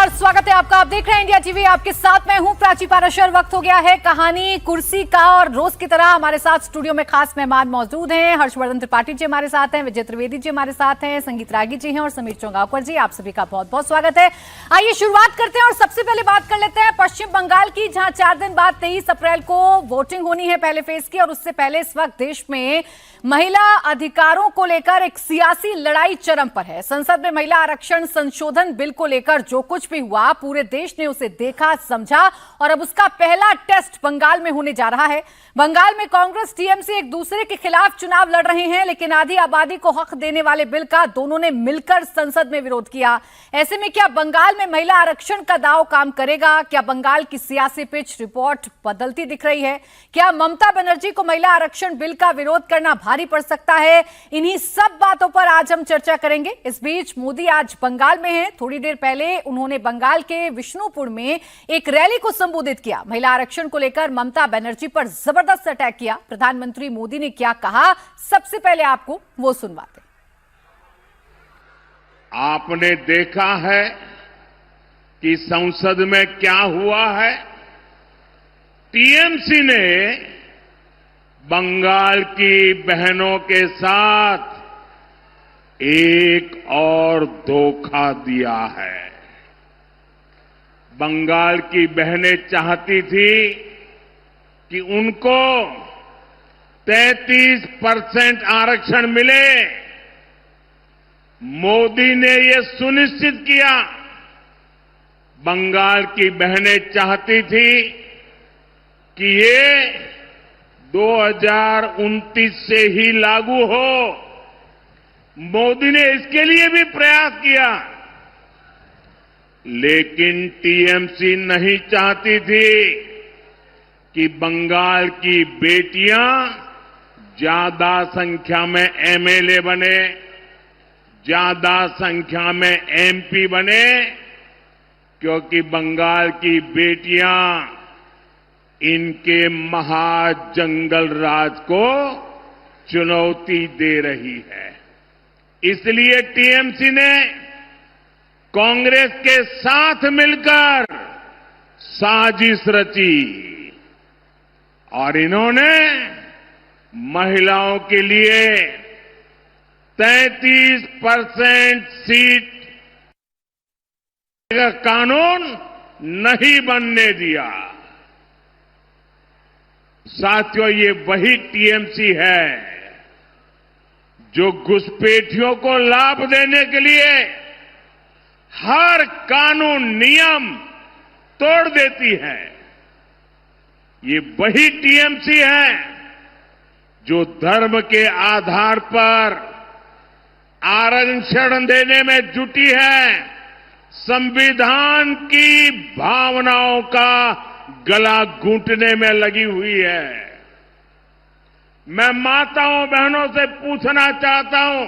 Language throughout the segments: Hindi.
नमस्कार, स्वागत है आपका। आप देख रहे हैं इंडिया टीवी, आपके साथ मैं हूं प्राची पाराशर। वक्त हो गया है कहानी कुर्सी का और रोज की तरह हमारे साथ स्टूडियो में खास मेहमान मौजूद हैं। हर्षवर्धन त्रिपाठी जी हमारे साथ हैं, विजय त्रिवेदी जी हमारे साथ हैं, संगीत रागी जी हैं और समीर चौंगावकर जी। आप सभी का बहुत बहुत स्वागत है। आइए शुरुआत करते हैं और सबसे पहले बात कर लेते हैं पश्चिम बंगाल की, जहां 4 दिन बाद 23 अप्रैल को वोटिंग होनी है पहले फेज की। और उससे पहले इस वक्त देश में महिला अधिकारों को लेकर एक सियासी लड़ाई चरम पर है। संसद में महिला आरक्षण संशोधन बिल को लेकर जो कुछ भी हुआ, पूरे देश ने उसे देखा, समझा और अब उसका पहला टेस्ट बंगाल में होने जा रहा है। बंगाल में कांग्रेस टीएमसी एक दूसरे के खिलाफ चुनाव लड़ रहे हैं, लेकिन आधी आबादी को हक देने वाले बिल का दोनों ने मिलकर संसद में विरोध किया। ऐसे में क्या बंगाल में महिला आरक्षण का दांव काम करेगा? क्या बंगाल की सियासी पिच रिपोर्ट बदलती दिख रही है? क्या ममता बनर्जी को महिला आरक्षण बिल का विरोध करना भारी पड़ सकता है? इन्हीं सब बातों पर आज हम चर्चा करेंगे। इस बीच मोदी आज बंगाल में हैं। थोड़ी देर पहले उन्होंने बंगाल के विष्णुपुर में एक रैली को संबोधित किया। महिला आरक्षण को लेकर ममता बनर्जी पर जबरदस्त अटैक किया। प्रधानमंत्री मोदी ने क्या कहा, सबसे पहले आपको वो सुनवाते। आपने देखा है कि संसद में क्या हुआ है। टीएमसी ने बंगाल की बहनों के साथ एक और धोखा दिया है। बंगाल की बहनें चाहती थी कि उनको 33% आरक्षण मिले। मोदी ने ये सुनिश्चित किया। बंगाल की बहनें चाहती थी कि ये 2029 से ही लागू हो। मोदी ने इसके लिए भी प्रयास किया, लेकिन टीएमसी नहीं चाहती थी कि बंगाल की बेटियां ज्यादा संख्या में एमएलए बने, ज्यादा संख्या में एमपी बने, क्योंकि बंगाल की बेटियां इनके महाजंगल राज को चुनौती दे रही है। इसलिए टीएमसी ने कांग्रेस के साथ मिलकर साजिश रची और इन्होंने महिलाओं के लिए 33% सीट का कानून नहीं बनने दिया। साथियों, ये वही टीएमसी है जो घुसपैठियों को लाभ देने के लिए हर कानून नियम तोड़ देती है। ये वही टीएमसी है जो धर्म के आधार पर आरक्षण देने में जुटी है, संविधान की भावनाओं का गला घूंटने में लगी हुई है। मैं माताओं बहनों से पूछना चाहता हूं,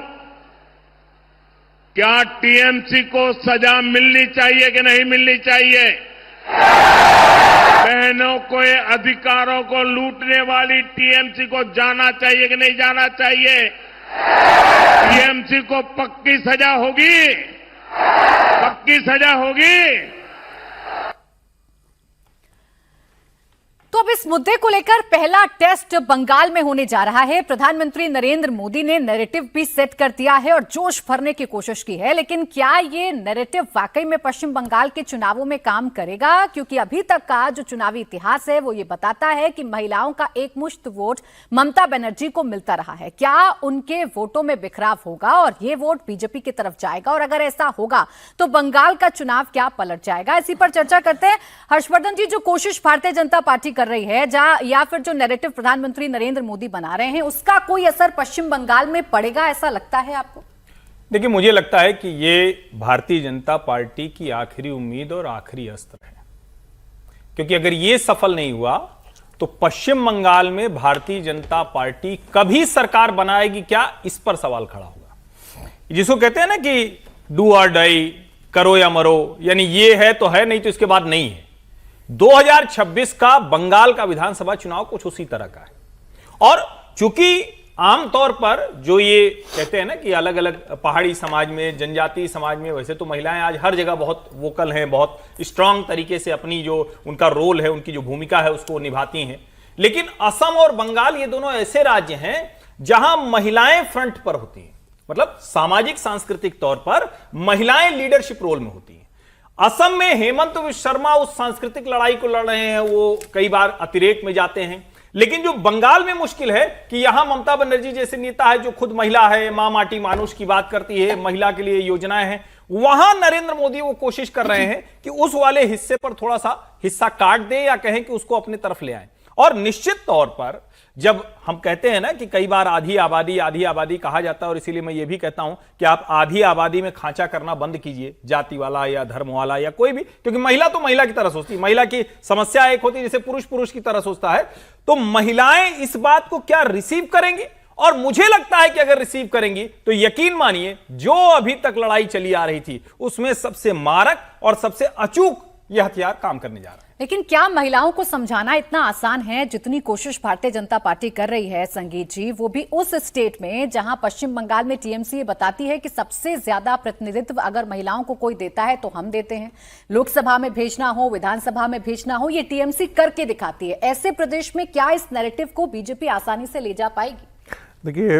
क्या टीएमसी को सजा मिलनी चाहिए कि नहीं मिलनी चाहिए? बहनों के अधिकारों को लूटने वाली टीएमसी को जाना चाहिए कि नहीं जाना चाहिए? टीएमसी को पक्की सजा होगी, पक्की सजा होगी। तो अब इस मुद्दे को लेकर पहला टेस्ट बंगाल में होने जा रहा है। प्रधानमंत्री नरेंद्र मोदी ने नैरेटिव भी सेट कर दिया है और जोश भरने की कोशिश की है, लेकिन क्या ये नैरेटिव वाकई में पश्चिम बंगाल के चुनावों में काम करेगा? क्योंकि अभी तक का जो चुनावी इतिहास है वो ये बताता है कि महिलाओं का एकमुश्त वोट ममता बनर्जी को मिलता रहा है। क्या उनके वोटों में बिखराव होगा और ये वोट बीजेपी की तरफ जाएगा? और अगर ऐसा होगा तो बंगाल का चुनाव क्या पलट जाएगा? इसी पर चर्चा करते हैं। हर्षवर्धन जी, जो कोशिश भारतीय जनता पार्टी कर रही है या फिर जो नैरेटिव प्रधानमंत्री नरेंद्र मोदी बना रहे हैं, उसका कोई असर पश्चिम बंगाल में पड़ेगा, ऐसा लगता है आपको? देखिए, मुझे लगता है कि ये भारतीय जनता पार्टी की आखिरी उम्मीद और आखिरी अस्त्र है, क्योंकि अगर ये सफल नहीं हुआ तो पश्चिम बंगाल में भारतीय जनता पार्टी कभी सरकार बनाएगी क्या, इस पर सवाल खड़ा होगा। जिसको कहते हैं ना कि डू और डाई, करो या मरो, यानी ये है तो है, नहीं तो इसके बाद नहीं है। 2026 का बंगाल का विधानसभा चुनाव कुछ उसी तरह का है। और चूंकि आमतौर पर जो ये कहते हैं ना कि अलग अलग पहाड़ी समाज में, जनजातीय समाज में, वैसे तो महिलाएं आज हर जगह बहुत वोकल हैं, बहुत स्ट्रांग तरीके से अपनी जो उनका रोल है, उनकी जो भूमिका है उसको निभाती हैं। लेकिन असम और बंगाल ये दोनों ऐसे राज्य हैं जहां महिलाएं फ्रंट पर होती हैं, मतलब सामाजिक सांस्कृतिक तौर पर महिलाएं लीडरशिप रोल में होती हैं। असम में हेमंत विश्व शर्मा उस सांस्कृतिक लड़ाई को लड़ रहे हैं, वो कई बार अतिरेक में जाते हैं। लेकिन जो बंगाल में मुश्किल है कि यहां ममता बनर्जी जैसे नेता है जो खुद महिला है, मां माटी मानुष की बात करती है, महिला के लिए योजनाएं हैं, वहां नरेंद्र मोदी वो कोशिश कर रहे हैं कि उस वाले हिस्से पर थोड़ा सा हिस्सा काट दे या कहें कि उसको अपनी तरफ ले आए। और निश्चित तौर पर जब हम कहते हैं ना कि कई बार आधी आबादी कहा जाता है, और इसीलिए मैं ये भी कहता हूं कि आप आधी आबादी में खांचा करना बंद कीजिए, जाति वाला या धर्म वाला या कोई भी, क्योंकि महिला तो महिला की तरह सोचती है, महिला की समस्या एक होती है जैसे पुरुष पुरुष की तरह सोचता है। तो महिलाएं इस बात को क्या रिसीव करेंगी? और मुझे लगता है कि अगर रिसीव करेंगी तो यकीन मानिए जो अभी तक लड़ाई चली आ रही थी उसमें सबसे मारक और सबसे अचूक यह हथियार काम करने जा रहा है। लेकिन क्या महिलाओं को समझाना इतना आसान है जितनी कोशिश भारतीय जनता पार्टी कर रही है संगीत जी, वो भी उस स्टेट में जहां पश्चिम बंगाल में टीएमसी बताती है कि सबसे ज्यादा प्रतिनिधित्व अगर महिलाओं को कोई देता है तो हम देते हैं, लोकसभा में भेजना हो, विधानसभा में भेजना हो, ये टीएमसी करके दिखाती है। ऐसे प्रदेश में क्या इस नैरेटिव को बीजेपी आसानी से ले जा पाएगी? देखिए,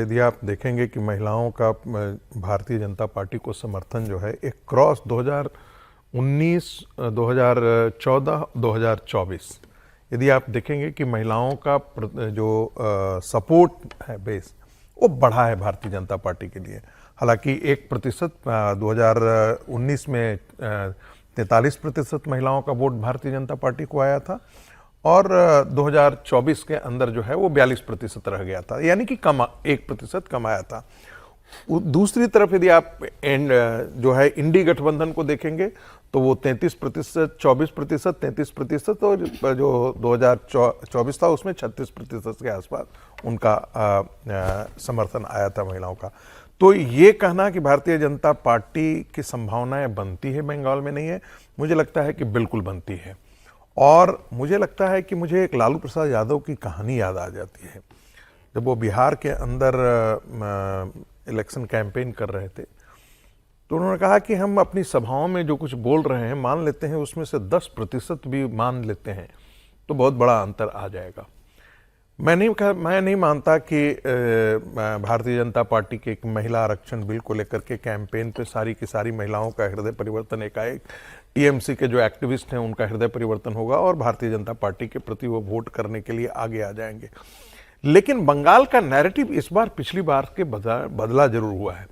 यदि आप देखेंगे कि महिलाओं का भारतीय जनता पार्टी को समर्थन जो है एक क्रॉस 2019, 2014, 2024, यदि आप देखेंगे कि महिलाओं का जो सपोर्ट है बेस वो बढ़ा है भारतीय जनता पार्टी के लिए। हालांकि 1% 2019 में 43% महिलाओं का वोट भारतीय जनता पार्टी को आया था और 2024 के अंदर जो है वो 42% रह गया था, यानी कि कम 1% कम आया था। दूसरी तरफ यदि आप जो है इंडी गठबंधन को देखेंगे तो वो 33%, 24%, 33% और जो 2024 था उसमें 36% के आसपास उनका समर्थन आया था महिलाओं का। तो ये कहना कि भारतीय जनता पार्टी की संभावनाएं बनती है बंगाल में नहीं है, मुझे लगता है कि बिल्कुल बनती है। और मुझे लगता है कि मुझे एक लालू प्रसाद यादव की कहानी याद आ जाती है। जब वो बिहार के अंदर इलेक्शन कैंपेन कर रहे थे तो उन्होंने कहा कि हम अपनी सभाओं में जो कुछ बोल रहे हैं मान लेते हैं उसमें से 10% भी मान लेते हैं तो बहुत बड़ा अंतर आ जाएगा। मैं नहीं मानता कि भारतीय जनता पार्टी के एक महिला आरक्षण बिल को लेकर के कैंपेन पे सारी की सारी महिलाओं का हृदय परिवर्तन एकाएक टीएमसी के जो एक्टिविस्ट हैं उनका हृदय परिवर्तन होगा और भारतीय जनता पार्टी के प्रति वो वोट करने के लिए आगे आ जाएंगे। लेकिन बंगाल का नैरेटिव इस बार पिछली बार के बदला जरूर हुआ है।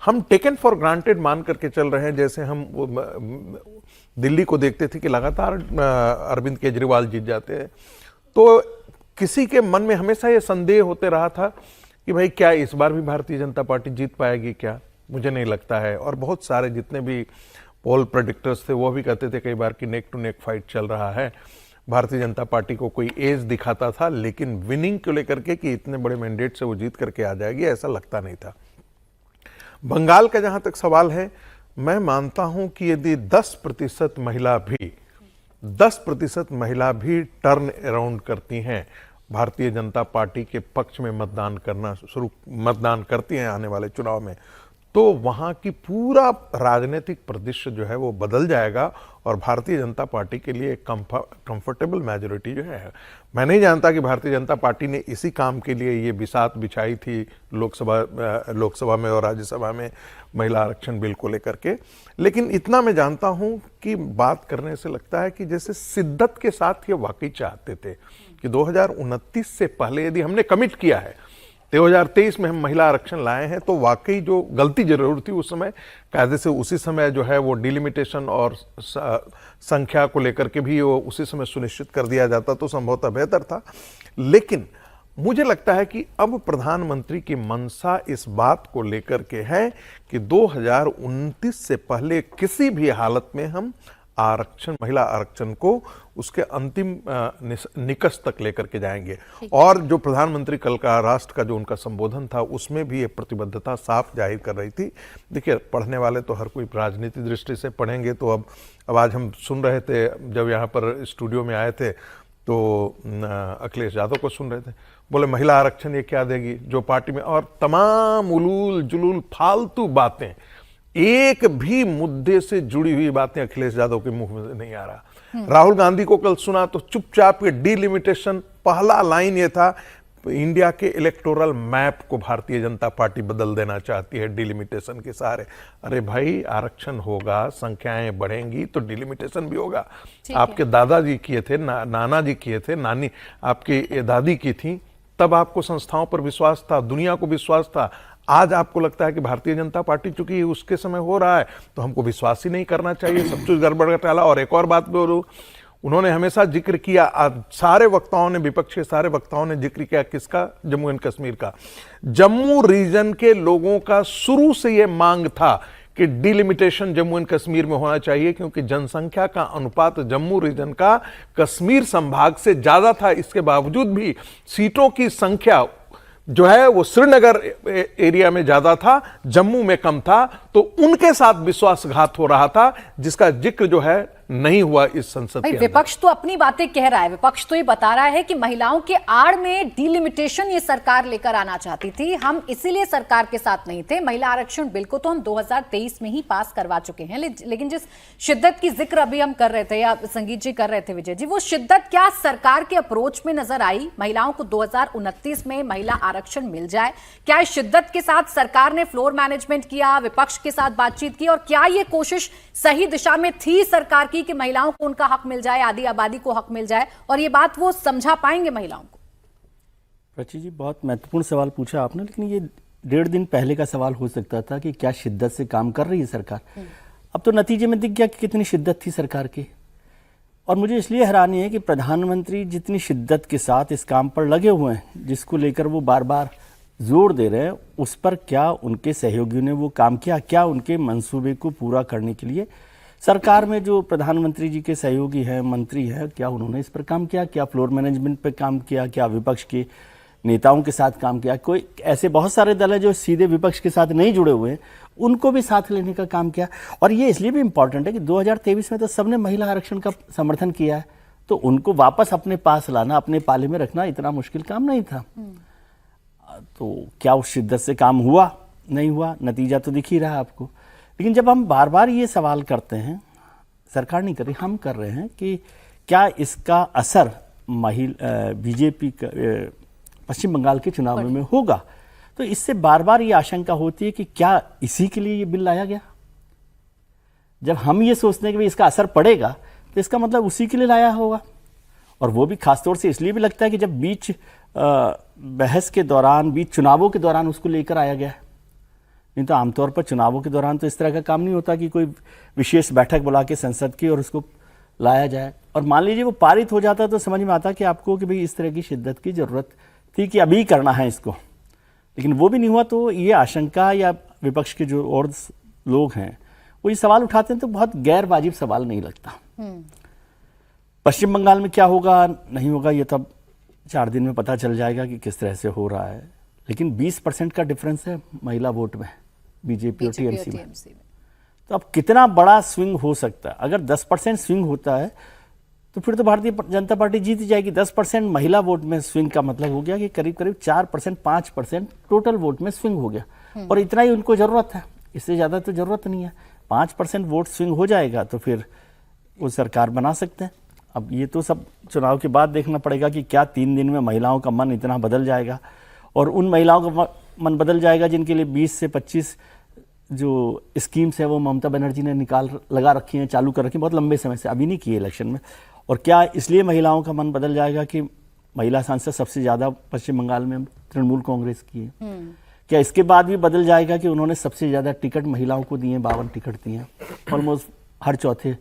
हम टेकन फॉर ग्रांटेड मान करके चल रहे हैं, जैसे हम दिल्ली को देखते थे कि लगातार अरविंद केजरीवाल जीत जाते हैं, तो किसी के मन में हमेशा ये संदेह होते रहा था कि भाई क्या इस बार भी भारतीय जनता पार्टी जीत पाएगी क्या? मुझे नहीं लगता है। और बहुत सारे जितने भी पोल प्रेडिक्टर्स थे वो भी कहते थे कई बार कि नेक टू नेक फाइट चल रहा है। भारतीय जनता पार्टी को कोई एज दिखाता था, लेकिन विनिंग को लेकर के कि इतने बड़े मैंडेट से वो जीत करके आ जाएगी ऐसा लगता नहीं था। बंगाल का जहां तक सवाल है, मैं मानता हूं कि यदि 10% महिला भी टर्न अराउंड करती हैं, भारतीय जनता पार्टी के पक्ष में मतदान करती हैं आने वाले चुनाव में, तो वहां की पूरा राजनीतिक परिदृश्य जो है वो बदल जाएगा और भारतीय जनता पार्टी के लिए एक कंफर्टेबल मेजोरिटी जो है। मैं नहीं जानता कि भारतीय जनता पार्टी ने इसी काम के लिए ये बिसात बिछाई थी लोकसभा में और राज्यसभा में महिला आरक्षण बिल को लेकर के, लेकिन इतना मैं जानता हूं कि बात करने से लगता है कि जैसे शिद्दत के साथ ये वाकई चाहते थे कि 2029 से पहले यदि हमने कमिट किया है 2023 में हम महिला आरक्षण लाए हैं, तो वाकई जो गलती जरूर थी उस समय कायदे से उसी समय जो है वो डिलिमिटेशन और संख्या को लेकर के भी वो उसी समय सुनिश्चित कर दिया जाता तो संभवतः बेहतर था। लेकिन मुझे लगता है कि अब प्रधानमंत्री की मंशा इस बात को लेकर के है कि 2029 से पहले किसी भी हालत में हम महिला आरक्षण को उसके अंतिम निकष तक लेकर के जाएंगे। और जो प्रधानमंत्री कल का राष्ट्र का जो उनका संबोधन था उसमें भी ये प्रतिबद्धता साफ जाहिर कर रही थी। देखिए, पढ़ने वाले तो हर कोई राजनीति दृष्टि से पढ़ेंगे, तो अब आज हम सुन रहे थे जब यहाँ पर स्टूडियो में आए थे तो अखिलेश यादव को सुन रहे थे, बोले महिला आरक्षण ये क्या देगी जो पार्टी में, और तमाम उलूल जुलूल फालतू बातें, एक भी मुद्दे से जुड़ी हुई बातें अखिलेश यादव के मुंह में नहीं आ रहा। राहुल गांधी को कल सुना तो चुपचाप के डिलिमिटेशन, पहला लाइन ये था इंडिया के इलेक्टोरल मैप को भारतीय जनता पार्टी बदल देना चाहती है डिलिमिटेशन के सहारे। अरे भाई, आरक्षण होगा, संख्याएं बढ़ेंगी तो डिलिमिटेशन भी होगा। आपके दादाजी किए थे, नाना जी किए थे, नानी आपकी दादी की थी, तब आपको संस्थाओं पर विश्वास था, दुनिया को विश्वास था। आज आपको लगता है कि भारतीय जनता पार्टी चूंकि उसके समय हो रहा है तो हमको विश्वास ही नहीं करना चाहिए, सब कुछ गड़बड़ घोटाला। और एक और बात बोलूं, उन्होंने हमेशा जिक्र किया, सारे वक्ताओं ने, विपक्ष के सारे वक्ताओं ने जिक्र किया किसका? जम्मू एंड कश्मीर का। जम्मू रीजन के लोगों का शुरू से यह मांग था कि डिलिमिटेशन जम्मू एंड कश्मीर में होना चाहिए, क्योंकि जनसंख्या का अनुपात जम्मू रीजन का कश्मीर संभाग से ज्यादा था। इसके बावजूद भी सीटों की संख्या जो है वो श्रीनगर एरिया में ज्यादा था, जम्मू में कम था, तो उनके साथ विश्वासघात हो रहा था, जिसका जिक्र जो है नहीं हुआ इस संसद के अंदर। विपक्ष तो अपनी बातें कह रहा है, विपक्ष तो ये बता रहा है कि महिलाओं के आड़ में डिलिमिटेशन ये सरकार लेकर आना चाहती थी, हम इसीलिए सरकार के साथ नहीं थे। महिला आरक्षण बिल को तो हम 2023 में ही पास करवा चुके हैं, लेकिन जिस शिद्दत की जिक्र अभी हम कर रहे थे या संगीत जी कर रहे थे, विजय जी, वो शिद्दत क्या सरकार के अप्रोच में नजर आई? महिलाओं को 2029 में महिला आरक्षण मिल जाए, क्या इस शिद्दत के साथ सरकार ने फ्लोर मैनेजमेंट किया, विपक्ष के साथ बातचीत की, और क्या ये कोशिश सही दिशा में थी सरकार की कि महिलाओं को उनका हक मिल जाए, आदि आबादी को हक मिल जाए, और ये बात वो समझा पाएंगे महिलाओं को? प्राची जी, बहुत महत्वपूर्ण सवाल पूछा आपने, लेकिन ये 1.5 दिन पहले का सवाल हो सकता था कि क्या शिद्दत से काम कर रही है सरकार। अब तो नतीजे में दिख गया कि कितनी शिद्दत थी सरकार की। और मुझे इसलिए हैरानी है कि प्रधानमंत्री जितनी शिद्दत के साथ इस काम पर लगे हुए हैं, जिसको लेकर वो बार बार जोर दे रहे हैं, उस पर क्या उनके सहयोगियों ने वो काम किया? क्या उनके मंसूबे को पूरा करने के लिए सरकार में जो प्रधानमंत्री जी के सहयोगी हैं, मंत्री हैं, क्या उन्होंने इस पर काम किया? क्या फ्लोर मैनेजमेंट पर काम किया? क्या विपक्ष के नेताओं के साथ काम किया? कोई ऐसे बहुत सारे दल हैं जो सीधे विपक्ष के साथ नहीं जुड़े हुए हैं, उनको भी साथ लेने का काम किया। और ये इसलिए भी इम्पॉर्टेंट है कि 2023 में तो सबने महिला आरक्षण का समर्थन किया है, तो उनको वापस अपने पास लाना, अपने पाले में रखना इतना मुश्किल काम नहीं था। तो क्या उस शिद्दत से काम हुआ? नहीं हुआ, नतीजा तो दिख ही रहा है आपको। लेकिन जब हम बार बार ये सवाल करते हैं, सरकार नहीं कर रही, हम कर रहे हैं कि क्या इसका असर बीजेपी पश्चिम बंगाल के चुनाव में होगा, तो इससे बार बार ये आशंका होती है कि क्या इसी के लिए ये बिल लाया गया? जब हम ये सोचते हैं कि भाई इसका असर पड़ेगा, तो इसका मतलब उसी के लिए लाया होगा। और वो भी खासतौर से इसलिए भी लगता है कि जब बीच बहस के दौरान, बीच चुनावों के दौरान उसको लेकर आया गया है। नहीं तो आमतौर पर चुनावों के दौरान तो इस तरह का काम नहीं होता कि कोई विशेष बैठक बुला के संसद की और उसको लाया जाए। और मान लीजिए वो पारित हो जाता तो समझ में आता कि आपको कि भाई इस तरह की शिद्दत की जरूरत थी कि अभी करना है इसको, लेकिन वो भी नहीं हुआ। तो ये आशंका, या विपक्ष के जो और लोग हैं वो ये सवाल उठाते हैं, तो बहुत गैर वाजिब सवाल नहीं लगता। पश्चिम बंगाल में क्या होगा नहीं होगा ये तब 4 दिन में पता चल जाएगा कि किस तरह से हो रहा है। लेकिन 20% का डिफरेंस है महिला वोट में बीजेपी और टीएमसी में। तो अब कितना बड़ा स्विंग हो सकता है? अगर 10% स्विंग होता है तो फिर तो भारतीय जनता पार्टी जीत जाएगी। 10% महिला वोट में स्विंग का मतलब हो गया कि करीब करीब 4%, 5% टोटल वोट में स्विंग हो गया। और इतना ही उनको जरूरत है, इससे ज्यादा तो जरूरत नहीं है। 5% वोट स्विंग हो जाएगा तो फिर वो सरकार बना सकते हैं। अब ये तो सब चुनाव के बाद देखना पड़ेगा कि क्या 3 दिन में महिलाओं का मन इतना बदल जाएगा, और उन महिलाओं का मन बदल जाएगा जिनके लिए 20 से 25 जो स्कीम्स है वो ममता बनर्जी ने लगा रखी हैं, चालू कर रखी हैं बहुत लंबे समय से, अभी नहीं किए इलेक्शन में। और क्या इसलिए महिलाओं का मन बदल जाएगा कि महिला सांसद सबसे ज़्यादा पश्चिम बंगाल में तृणमूल कांग्रेस की है? क्या इसके बाद भी बदल जाएगा कि उन्होंने सबसे ज़्यादा टिकट महिलाओं को दिए, 52 टिकट दिए हैं, ऑलमोस्ट हर चौथे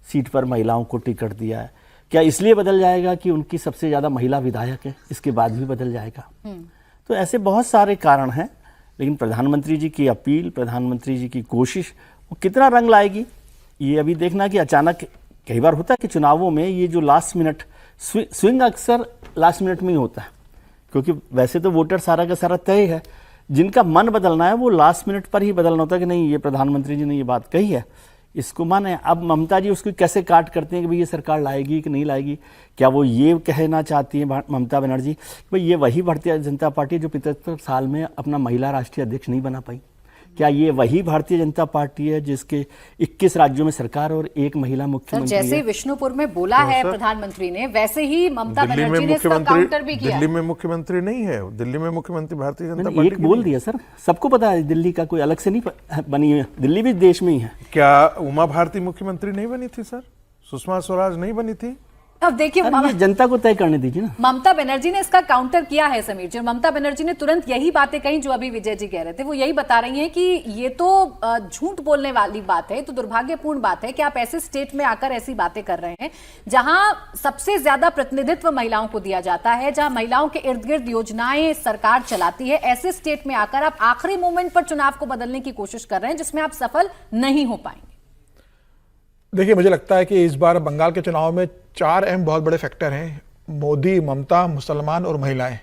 सीट पर महिलाओं को टिकट दिया है? क्या इसलिए बदल जाएगा कि उनकी सबसे ज़्यादा महिला विधायक है? इसके बाद भी बदल जाएगा। तो ऐसे बहुत सारे कारण हैं, लेकिन प्रधानमंत्री जी की अपील, प्रधानमंत्री जी की कोशिश वो कितना रंग लाएगी ये अभी देखना। कि अचानक कई बार होता है कि चुनावों में ये जो लास्ट मिनट स्विंग अक्सर लास्ट मिनट में ही होता है, क्योंकि वैसे तो वोटर सारा का सारा तय है, जिनका मन बदलना है वो लास्ट मिनट पर ही बदलना होता है कि नहीं ये प्रधानमंत्री जी ने ये बात कही है, इसको माने। अब ममता जी उसको कैसे काट करते हैं कि भाई ये सरकार लाएगी कि नहीं लाएगी। क्या वो ये कहना चाहती हैं ममता बनर्जी कि भाई ये वही भारतीय जनता पार्टी जो 75 साल में अपना महिला राष्ट्रीय अध्यक्ष नहीं बना पाई? क्या ये वही भारतीय जनता पार्टी है जिसके 21 राज्यों में सरकार और एक महिला मुख्यमंत्री जैसे है? विष्णुपुर में बोला है प्रधानमंत्री ने, वैसे ही ममता बनर्जी ने इसका काउंटर भी किया। दिल्ली में मुख्यमंत्री नहीं है, दिल्ली में मुख्यमंत्री भारतीय जनता मैंने पार्टी एक बोल दिया सर, सबको पता है दिल्ली का कोई अलग से नहीं बनी है, दिल्ली भी देश में ही है। क्या उमा भारती मुख्यमंत्री नहीं बनी थी सर? सुषमा स्वराज नहीं बनी थी? अब देखिए ये जनता को तय करने दीजिए ना। ममता बनर्जी ने इसका काउंटर किया है समीर जी, और ममता बनर्जी ने तुरंत यही बातें कही जो अभी विजय जी कह रहे थे। वो यही बता रही हैं कि ये तो झूठ बोलने वाली बात है, तो दुर्भाग्यपूर्ण बात है कि आप ऐसे स्टेट में आकर ऐसी बातें कर रहे हैं जहां सबसे ज्यादा प्रतिनिधित्व महिलाओं को दिया जाता है, जहां महिलाओं के इर्द गिर्द योजनाएं सरकार चलाती है। ऐसे स्टेट में आकर आप आखिरी मोमेंट पर चुनाव को बदलने की कोशिश कर रहे हैं जिसमें आप सफल नहीं हो पाएंगे। देखिए, मुझे लगता है कि इस बार बंगाल के चुनाव में 4 अहम बहुत बड़े फैक्टर हैं: मोदी, ममता, मुसलमान और महिलाएं।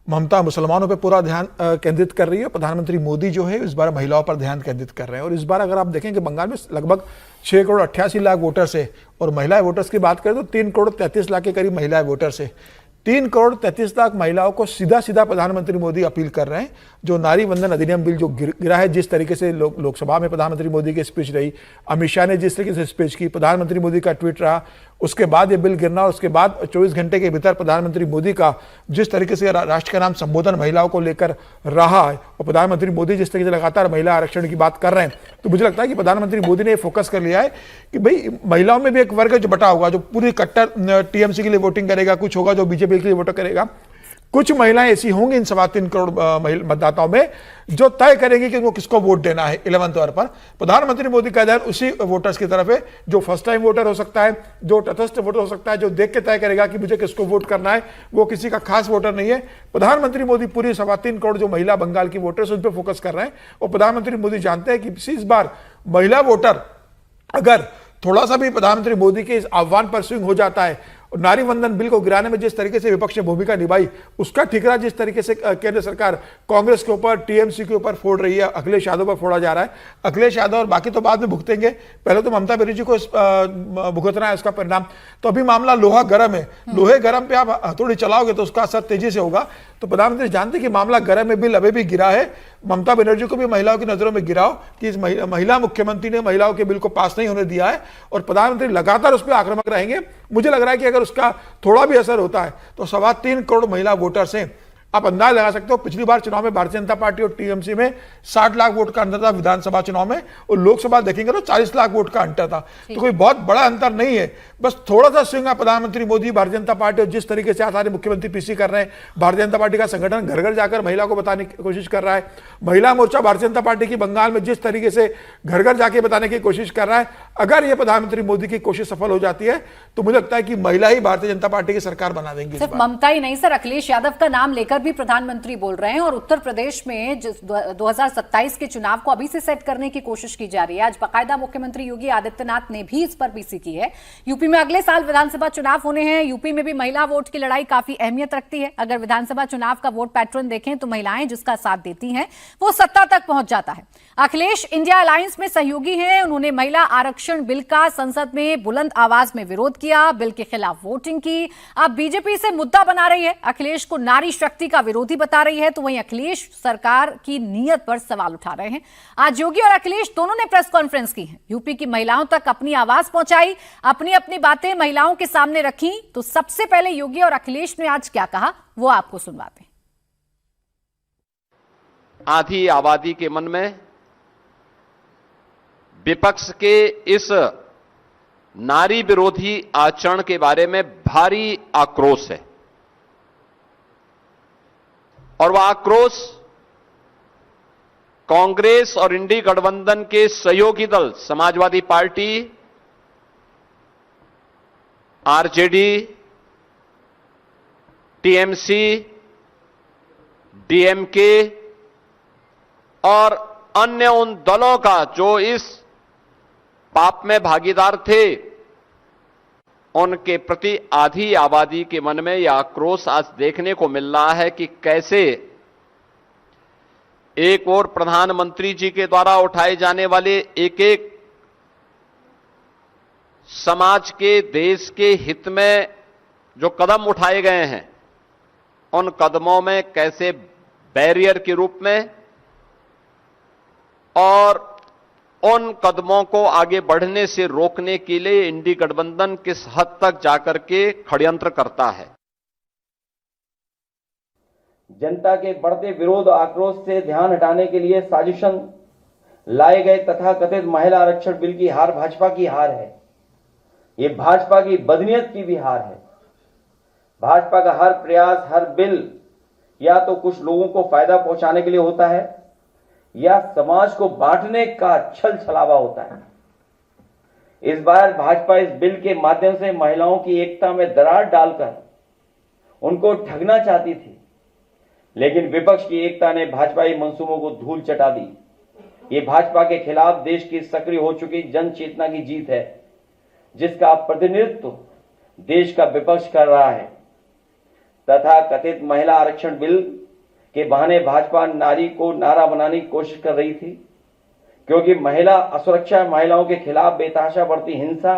ममता मुसलमानों पे पूरा ध्यान केंद्रित कर रही है। प्रधानमंत्री मोदी जो है इस बार महिलाओं पर ध्यान केंद्रित कर रहे हैं। और इस बार अगर आप देखें कि बंगाल में लगभग 6 करोड़ 88 लाख वोटर्स है, और महिला वोटर्स की बात करें तो 3 करोड़ 33 लाख के करीब महिला वोटर्स है। 3 करोड़ 33 लाख महिलाओं को सीधा सीधा प्रधानमंत्री मोदी अपील कर रहे हैं। जो नारी वंदन अधिनियम बिल जो गिरा है, जिस तरीके से लोकसभा में प्रधानमंत्री मोदी की स्पीच रही, अमित शाह ने जिस तरीके से स्पीच की, प्रधानमंत्री मोदी का ट्वीट रहा, उसके बाद ये बिल गिरना, और उसके बाद 24 घंटे के भीतर प्रधानमंत्री मोदी का जिस तरीके से राष्ट्र का नाम संबोधन महिलाओं को लेकर रहा है, और प्रधानमंत्री मोदी जिस तरीके से लगातार महिला आरक्षण की बात कर रहे हैं, तो मुझे लगता है कि प्रधानमंत्री मोदी ने फोकस कर लिया है कि भाई महिलाओं में भी एक वर्ग जो बटा होगा, जो पूरी कट्टर टीएमसी के लिए वोटिंग करेगा, कुछ होगा जो बीजेपी के लिए वोट करेगा, कुछ महिलाएं ऐसी होंगी इन 3.25 करोड़ मतदाताओं में जो तय करेंगे कि उनको किसको वोट देना है 11th आवर पर। प्रधानमंत्री मोदी का ध्यान उसी वोटर्स की तरफ है जो फर्स्ट टाइम वोटर हो सकता है, जो तटस्थ वोटर हो सकता है, जो देख के तय करेगा कि मुझे किसको वोट करना है, वो किसी का खास वोटर नहीं है। प्रधानमंत्री मोदी पूरी 3.25 करोड़ जो महिला बंगाल की वोटर्स उन पर फोकस कर रहे हैं। और प्रधानमंत्री मोदी जानते हैं कि इस बार महिला वोटर अगर थोड़ा सा भी प्रधानमंत्री मोदी के इस आह्वान पर स्विंग हो जाता है, नारी वंदन बिल को गिराने में जिस तरीके से विपक्ष ने भूमिका निभाई, उसका ठिकरा जिस तरीके से केंद्र सरकार कांग्रेस के ऊपर, टीएमसी के ऊपर फोड़ रही है, अखिलेश यादव पर फोड़ा जा रहा है। अखिलेश यादव और बाकी तो बाद में भुगतेंगे, पहले तो ममता बनर्जी को भुगतना है इसका परिणाम। तो अभी मामला लोहा गर्म है, लोहे गर्म पे आप हथौड़ी चलाओगे तो उसका असर तेजी से होगा। तो प्रधानमंत्री जानते कि मामला गर्म है, बिल अभी भी गिरा है, ममता बनर्जी को भी महिलाओं की नजरों में गिराओ कि इस महिला मुख्यमंत्री ने महिलाओं के बिल को पास नहीं होने दिया है, और प्रधानमंत्री लगातार उस पर आक्रामक रहेंगे। मुझे लग रहा है कि अगर उसका थोड़ा भी असर होता है तो 3.25 करोड़ महिला वोटर्स हैं। आप अंदाज लगा सकते हो, पिछली बार चुनाव में भारतीय जनता पार्टी और टीएमसी में 60 लाख वोट का अंतर था विधानसभा चुनाव में, और लोकसभा देखेंगे तो 40 लाख वोट का अंतर था। तो कोई बहुत बड़ा अंतर नहीं है, बस थोड़ा सा स्विंग है प्रधानमंत्री मोदी, भारतीय जनता पार्टी, और जिस तरीके से सारे मुख्यमंत्री पीसी कर रहे हैं। भारतीय जनता पार्टी का संगठन घर घर जाकर महिला को बताने की कोशिश कर रहा है। महिला मोर्चा भारतीय जनता पार्टी की बंगाल में जिस तरीके से घर घर जाके बताने की कोशिश कर रहा है, अगर यह प्रधानमंत्री मोदी की कोशिश सफल हो जाती है तो मुझे लगता है कि महिला ही भारतीय जनता पार्टी की सरकार बना देंगी। सिर्फ ममता ही नहीं सर, अखिलेश यादव का नाम लेकर भी प्रधानमंत्री बोल रहे हैं, और उत्तर प्रदेश में 2027 के चुनाव को अभी से सेट करने की कोशिश की जा रही है। आज बाकायदा मुख्यमंत्री योगी आदित्यनाथ ने भी इस पर पीसी की है। यूपी में अगले साल विधानसभा चुनाव होने हैं, यूपी में भी महिला वोट की लड़ाई काफी अहमियत रखती है। अगर विधानसभा चुनाव का वोट पैटर्न देखें तो महिलाएं जिसका साथ देती हैं वो सत्ता तक पहुंच जाता है। अखिलेश इंडिया अलायंस में सहयोगी हैं, उन्होंने महिला आरक्षण बिल का संसद में बुलंद आवाज में विरोध किया, बिल के खिलाफ वोटिंग की। अब बीजेपी से मुद्दा बना रही है, अखिलेश को नारी शक्ति का विरोधी बता रही है, तो वहीं अखिलेश सरकार की नीयत पर सवाल उठा रहे हैं। आज योगी और अखिलेश दोनों ने प्रेस कॉन्फ्रेंस की है, यूपी की महिलाओं तक अपनी आवाज पहुंचाई, अपनी अपनी बातें महिलाओं के सामने रखी। तो सबसे पहले योगी और अखिलेश ने आज क्या कहा वो आपको सुनवाते हैं। आधी आबादी के मन में विपक्ष के इस नारी विरोधी आचरण के बारे में भारी आक्रोश है, और वह आक्रोश कांग्रेस और इंडी गठबंधन के सहयोगी दल Samajwadi party, RJD, TMC, DMK और अन्य उन दलों का जो इस पाप में भागीदार थे, उनके प्रति आधी आबादी के मन में यह आक्रोश आज देखने को मिल रहा है कि कैसे एक और प्रधानमंत्री जी के द्वारा उठाए जाने वाले एक एक समाज के, देश के हित में जो कदम उठाए गए हैं, उन कदमों में कैसे बैरियर के रूप में और उन कदमों को आगे बढ़ने से रोकने के लिए इंडी गठबंधन किस हद तक जाकर के षड्यंत्र करता है। जनता के बढ़ते विरोध आक्रोश से ध्यान हटाने के लिए साजिशन लाए गए तथाकथित महिला आरक्षण बिल की हार भाजपा की हार है। ये भाजपा की बदनीयत की भी हार है। भाजपा का हर प्रयास, हर बिल या तो कुछ लोगों को फायदा पहुंचाने के लिए होता है या समाज को बांटने का छल छलावा होता है। इस बार भाजपा इस बिल के माध्यम से महिलाओं की एकता में दरार डालकर उनको ठगना चाहती थी, लेकिन विपक्ष की एकता ने भाजपाई मंसूबों को धूल चटा दी। ये भाजपा के खिलाफ देश की सक्रिय हो चुकी जन चेतना की जीत है, जिसका प्रतिनिधित्व देश का विपक्ष कर रहा है। तथा कथित महिला आरक्षण बिल के बहाने भाजपा नारी को नारा बनाने की कोशिश कर रही थी, क्योंकि महिला असुरक्षा, महिलाओं के खिलाफ बेतहाशा बढ़ती हिंसा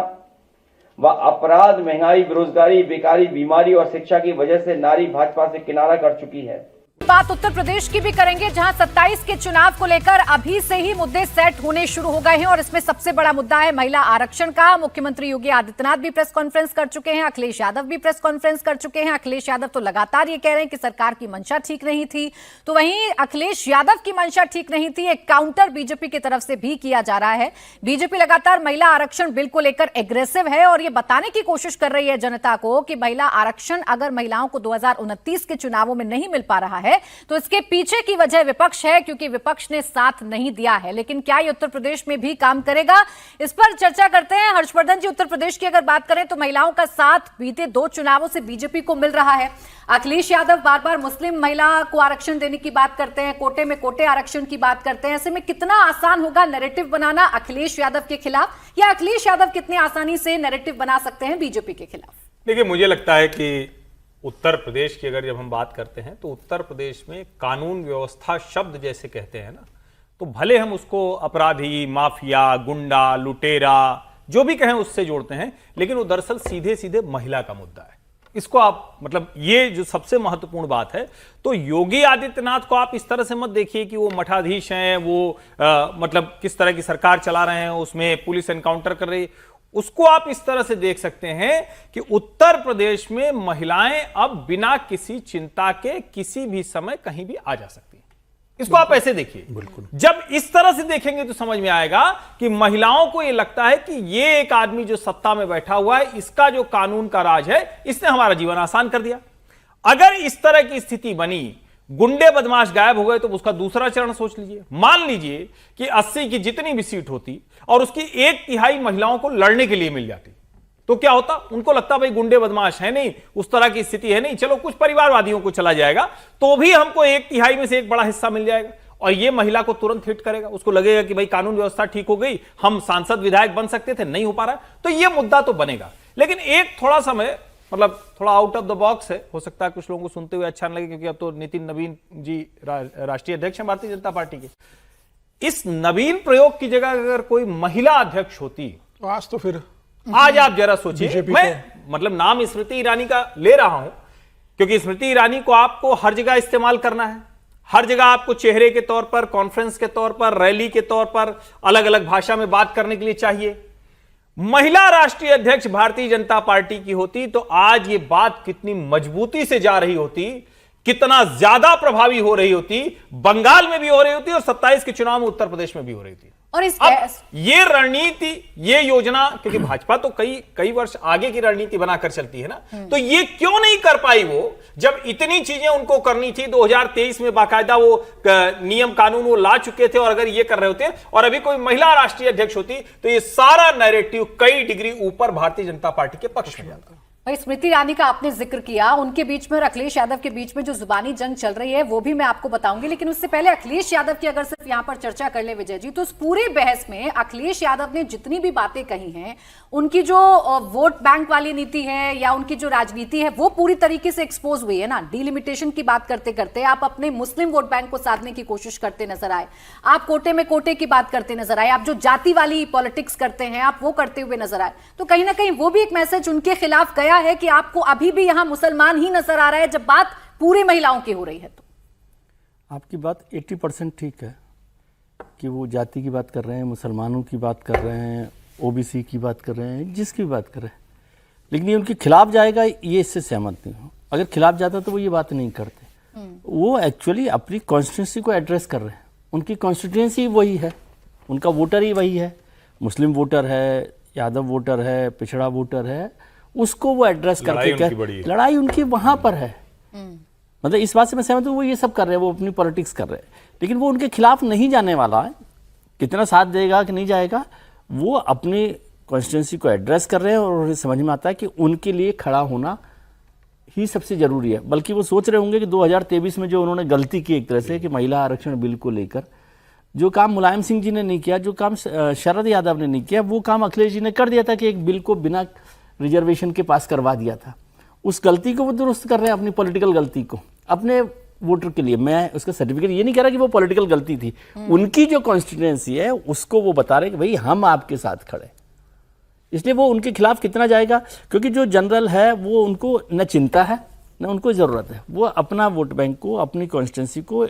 व अपराध, महंगाई, बेरोजगारी, बेकारी, बीमारी और शिक्षा की वजह से नारी भाजपा से किनारा कर चुकी है। बात उत्तर प्रदेश की भी करेंगे, जहां 27 के चुनाव को लेकर अभी से ही मुद्दे सेट होने शुरू हो गए हैं और इसमें सबसे बड़ा मुद्दा है महिला आरक्षण का। मुख्यमंत्री योगी आदित्यनाथ भी प्रेस कॉन्फ्रेंस कर चुके हैं, अखिलेश यादव भी प्रेस कॉन्फ्रेंस कर चुके हैं। अखिलेश यादव तो लगातार ये कह रहे हैं कि सरकार की मंशा ठीक नहीं थी, तो वहीं अखिलेश यादव की मंशा ठीक नहीं थी, एक काउंटर बीजेपी की तरफ से भी किया जा रहा है। बीजेपी लगातार महिला आरक्षण बिल को लेकर एग्रेसिव है और ये बताने की कोशिश कर रही है जनता को कि महिला आरक्षण अगर महिलाओं को 2029 के चुनावों में नहीं मिल पा रहा है तो इसके पीछे की वजह विपक्ष है, क्योंकि विपक्ष ने साथ नहीं दिया है। लेकिन क्या ये उत्तर प्रदेश में भी काम करेगा, इस पर चर्चा करते हैं। हर्षवर्धन जी, उत्तर प्रदेश की अगर बात करें तो महिलाओं का साथ बीते 2 चुनावों से बीजेपी को मिल रहा है। अखिलेश यादव बार बार मुस्लिम महिला को आरक्षण देने की बात करते हैं, कोटे में कोटे आरक्षण की बात करते हैं। ऐसे में कितना आसान होगा नैरेटिव बनाना अखिलेश यादव के खिलाफ, या अखिलेश यादव कितनी आसानी से नैरेटिव बना सकते हैं बीजेपी के खिलाफ? देखिए, मुझे लगता है कि उत्तर प्रदेश की अगर जब हम बात करते हैं तो उत्तर प्रदेश में कानून व्यवस्था शब्द जैसे कहते हैं ना, तो भले हम उसको अपराधी, माफिया, गुंडा, लुटेरा जो भी कहें उससे जोड़ते हैं, लेकिन वो दरअसल सीधे सीधे महिला का मुद्दा है। इसको आप मतलब ये जो सबसे महत्वपूर्ण बात है, तो योगी आदित्यनाथ को आप इस तरह से मत देखिए कि वो मठाधीश हैं, वो मतलब किस तरह की सरकार चला रहे हैं, उसमें पुलिस एनकाउंटर कर रही है। उसको आप इस तरह से देख सकते हैं कि उत्तर प्रदेश में महिलाएं अब बिना किसी चिंता के किसी भी समय कहीं भी आ जा सकती हैं। इसको आप ऐसे देखिए। बिल्कुल। जब इस तरह से देखेंगे तो समझ में आएगा कि महिलाओं को यह लगता है कि ये एक आदमी जो सत्ता में बैठा हुआ है, इसका जो कानून का राज है, इसने हमारा जीवन आसान कर दिया। अगर इस तरह की स्थिति बनी, गुंडे बदमाश गायब हो गए, तो उसका दूसरा चरण सोच लीजिए। मान लीजिए कि 80 की जितनी भी सीट होती और उसकी 1/3 महिलाओं को लड़ने के लिए मिल जाती, तो क्या होता? उनको लगता भाई गुंडे बदमाश है नहीं, उस तरह की स्थिति है नहीं, चलो कुछ परिवारवादियों को चला जाएगा, तो भी हमको 1/3 में से एक बड़ा हिस्सा मिल जाएगा और ये महिला को तुरंत हिट करेगा। उसको लगेगा कि भाई कानून व्यवस्था ठीक हो गई, हम सांसद विधायक बन सकते थे, नहीं हो पा रहा, तो ये मुद्दा तो बनेगा। लेकिन एक थोड़ा समय मतलब थोड़ा आउट ऑफ द बॉक्स है, हो सकता है कुछ लोगों को सुनते हुए अच्छा न लगे, क्योंकि अब तो नितिन नवीन जी राष्ट्रीय अध्यक्ष हैं भारतीय जनता पार्टी के। इस नवीन प्रयोग की जगह अगर कोई महिला अध्यक्ष होती तो आज तो फिर आज आप जरा सोचिए, मैं मतलब नाम स्मृति ईरानी का ले रहा हूं क्योंकि स्मृति ईरानी को आपको हर जगह इस्तेमाल करना है, हर जगह आपको चेहरे के तौर पर, कॉन्फ्रेंस के तौर पर, रैली के तौर पर, अलग अलग भाषा में बात करने के लिए चाहिए। महिला राष्ट्रीय अध्यक्ष भारतीय जनता पार्टी की होती तो आज ये बात कितनी मजबूती से जा रही होती, कितना ज्यादा प्रभावी हो रही होती, बंगाल में भी हो रही होती और 27 के चुनाव में उत्तर प्रदेश में भी हो रही थी। और इस ये रणनीति, ये योजना, क्योंकि भाजपा तो कई वर्ष आगे की रणनीति बनाकर चलती है ना, तो ये क्यों नहीं कर पाई वो, जब इतनी चीजें उनको करनी थी। 2023 में बाकायदा वो नियम कानून वो ला चुके थे, और अगर ये कर रहे होते और अभी कोई महिला राष्ट्रीय अध्यक्ष होती तो ये सारा नैरेटिव कई डिग्री ऊपर भारतीय जनता पार्टी के पक्ष में जाता। भाई, स्मृति ईरानी का आपने जिक्र किया, उनके बीच में और अखिलेश यादव के बीच में जो जुबानी जंग चल रही है वो भी मैं आपको बताऊंगी, लेकिन उससे पहले अखिलेश यादव की अगर सिर्फ यहां पर चर्चा कर ले विजय जी, तो उस पूरे बहस में अखिलेश यादव ने जितनी भी बातें कही हैं उनकी जो वोट बैंक वाली नीति है या उनकी जो राजनीति है वो पूरी तरीके से एक्सपोज हुई है ना। डीलिमिटेशन की बात करते करते आप अपने मुस्लिम वोट बैंक को साधने की कोशिश करते नजर आए, आप कोटे में कोटे की बात करते नजर आए, आप जो जाति वाली पॉलिटिक्स करते हैं आप वो करते हुए नजर आए। तो कहीं ना कहीं वो भी एक मैसेज उनके खिलाफ गया है कि आपको अभी भी यहां मुसलमान ही नजर आ रहा है जब बात पूरी महिलाओं की हो रही है। तो आपकी बात 80% ठीक है कि वो जाति की बात कर रहे हैं, मुसलमानों की बात कर रहे हैं, ओबीसी की बात कर रहे हैं, जिसकी भी बात कर रहे हैं, लेकिन ये उनके खिलाफ जाएगा ये इससे सहमत नहीं हो। अगर खिलाफ जाता तो वो ये बात नहीं करते। वो एक्चुअली अपनी कॉन्स्टिट्यूंसी को एड्रेस कर रहे हैं, उनकी कॉन्स्टिट्यूंसी वही है, उनका वोटर ही वही है, मुस्लिम वोटर है, यादव वोटर है, पिछड़ा वोटर है, उसको वो एड्रेस करके लड़ाई उनकी वहां पर है। मतलब इस बात से मैं सहमत हूँ, वो ये सब कर रहे हैं, वो अपनी पॉलिटिक्स कर रहे हैं, लेकिन वो उनके खिलाफ नहीं जाने वाला है। कितना साथ देगा कि नहीं जाएगा, वो अपनी कॉन्स्टिट्यूंसी को एड्रेस कर रहे हैं और उन्हें समझ में आता है कि उनके लिए खड़ा होना ही सबसे जरूरी है। बल्कि वो सोच रहे होंगे कि 2023 में जो उन्होंने गलती की एक तरह से कि महिला आरक्षण बिल को लेकर, जो काम मुलायम सिंह जी ने नहीं किया, जो काम शरद यादव ने नहीं किया, वो काम अखिलेश जी ने कर दिया था कि एक बिल को बिना रिजर्वेशन के पास करवा दिया था। उस गलती को वो दुरुस्त कर रहे हैं, अपनी पॉलिटिकल गलती को, अपने वोटर के लिए। मैं उसका सर्टिफिकेट ये नहीं कह रहा कि वो पॉलिटिकल गलती थी, उनकी जो कॉन्स्टिट्यूएंसी है उसको वो बता रहे कि भाई हम आपके साथ खड़े। इसलिए वो उनके खिलाफ कितना जाएगा, क्योंकि जो जनरल है वो उनको न चिंता है न उनको ज़रूरत है। वो अपना वोट बैंक को, अपनी कॉन्स्टिट्यूंसी को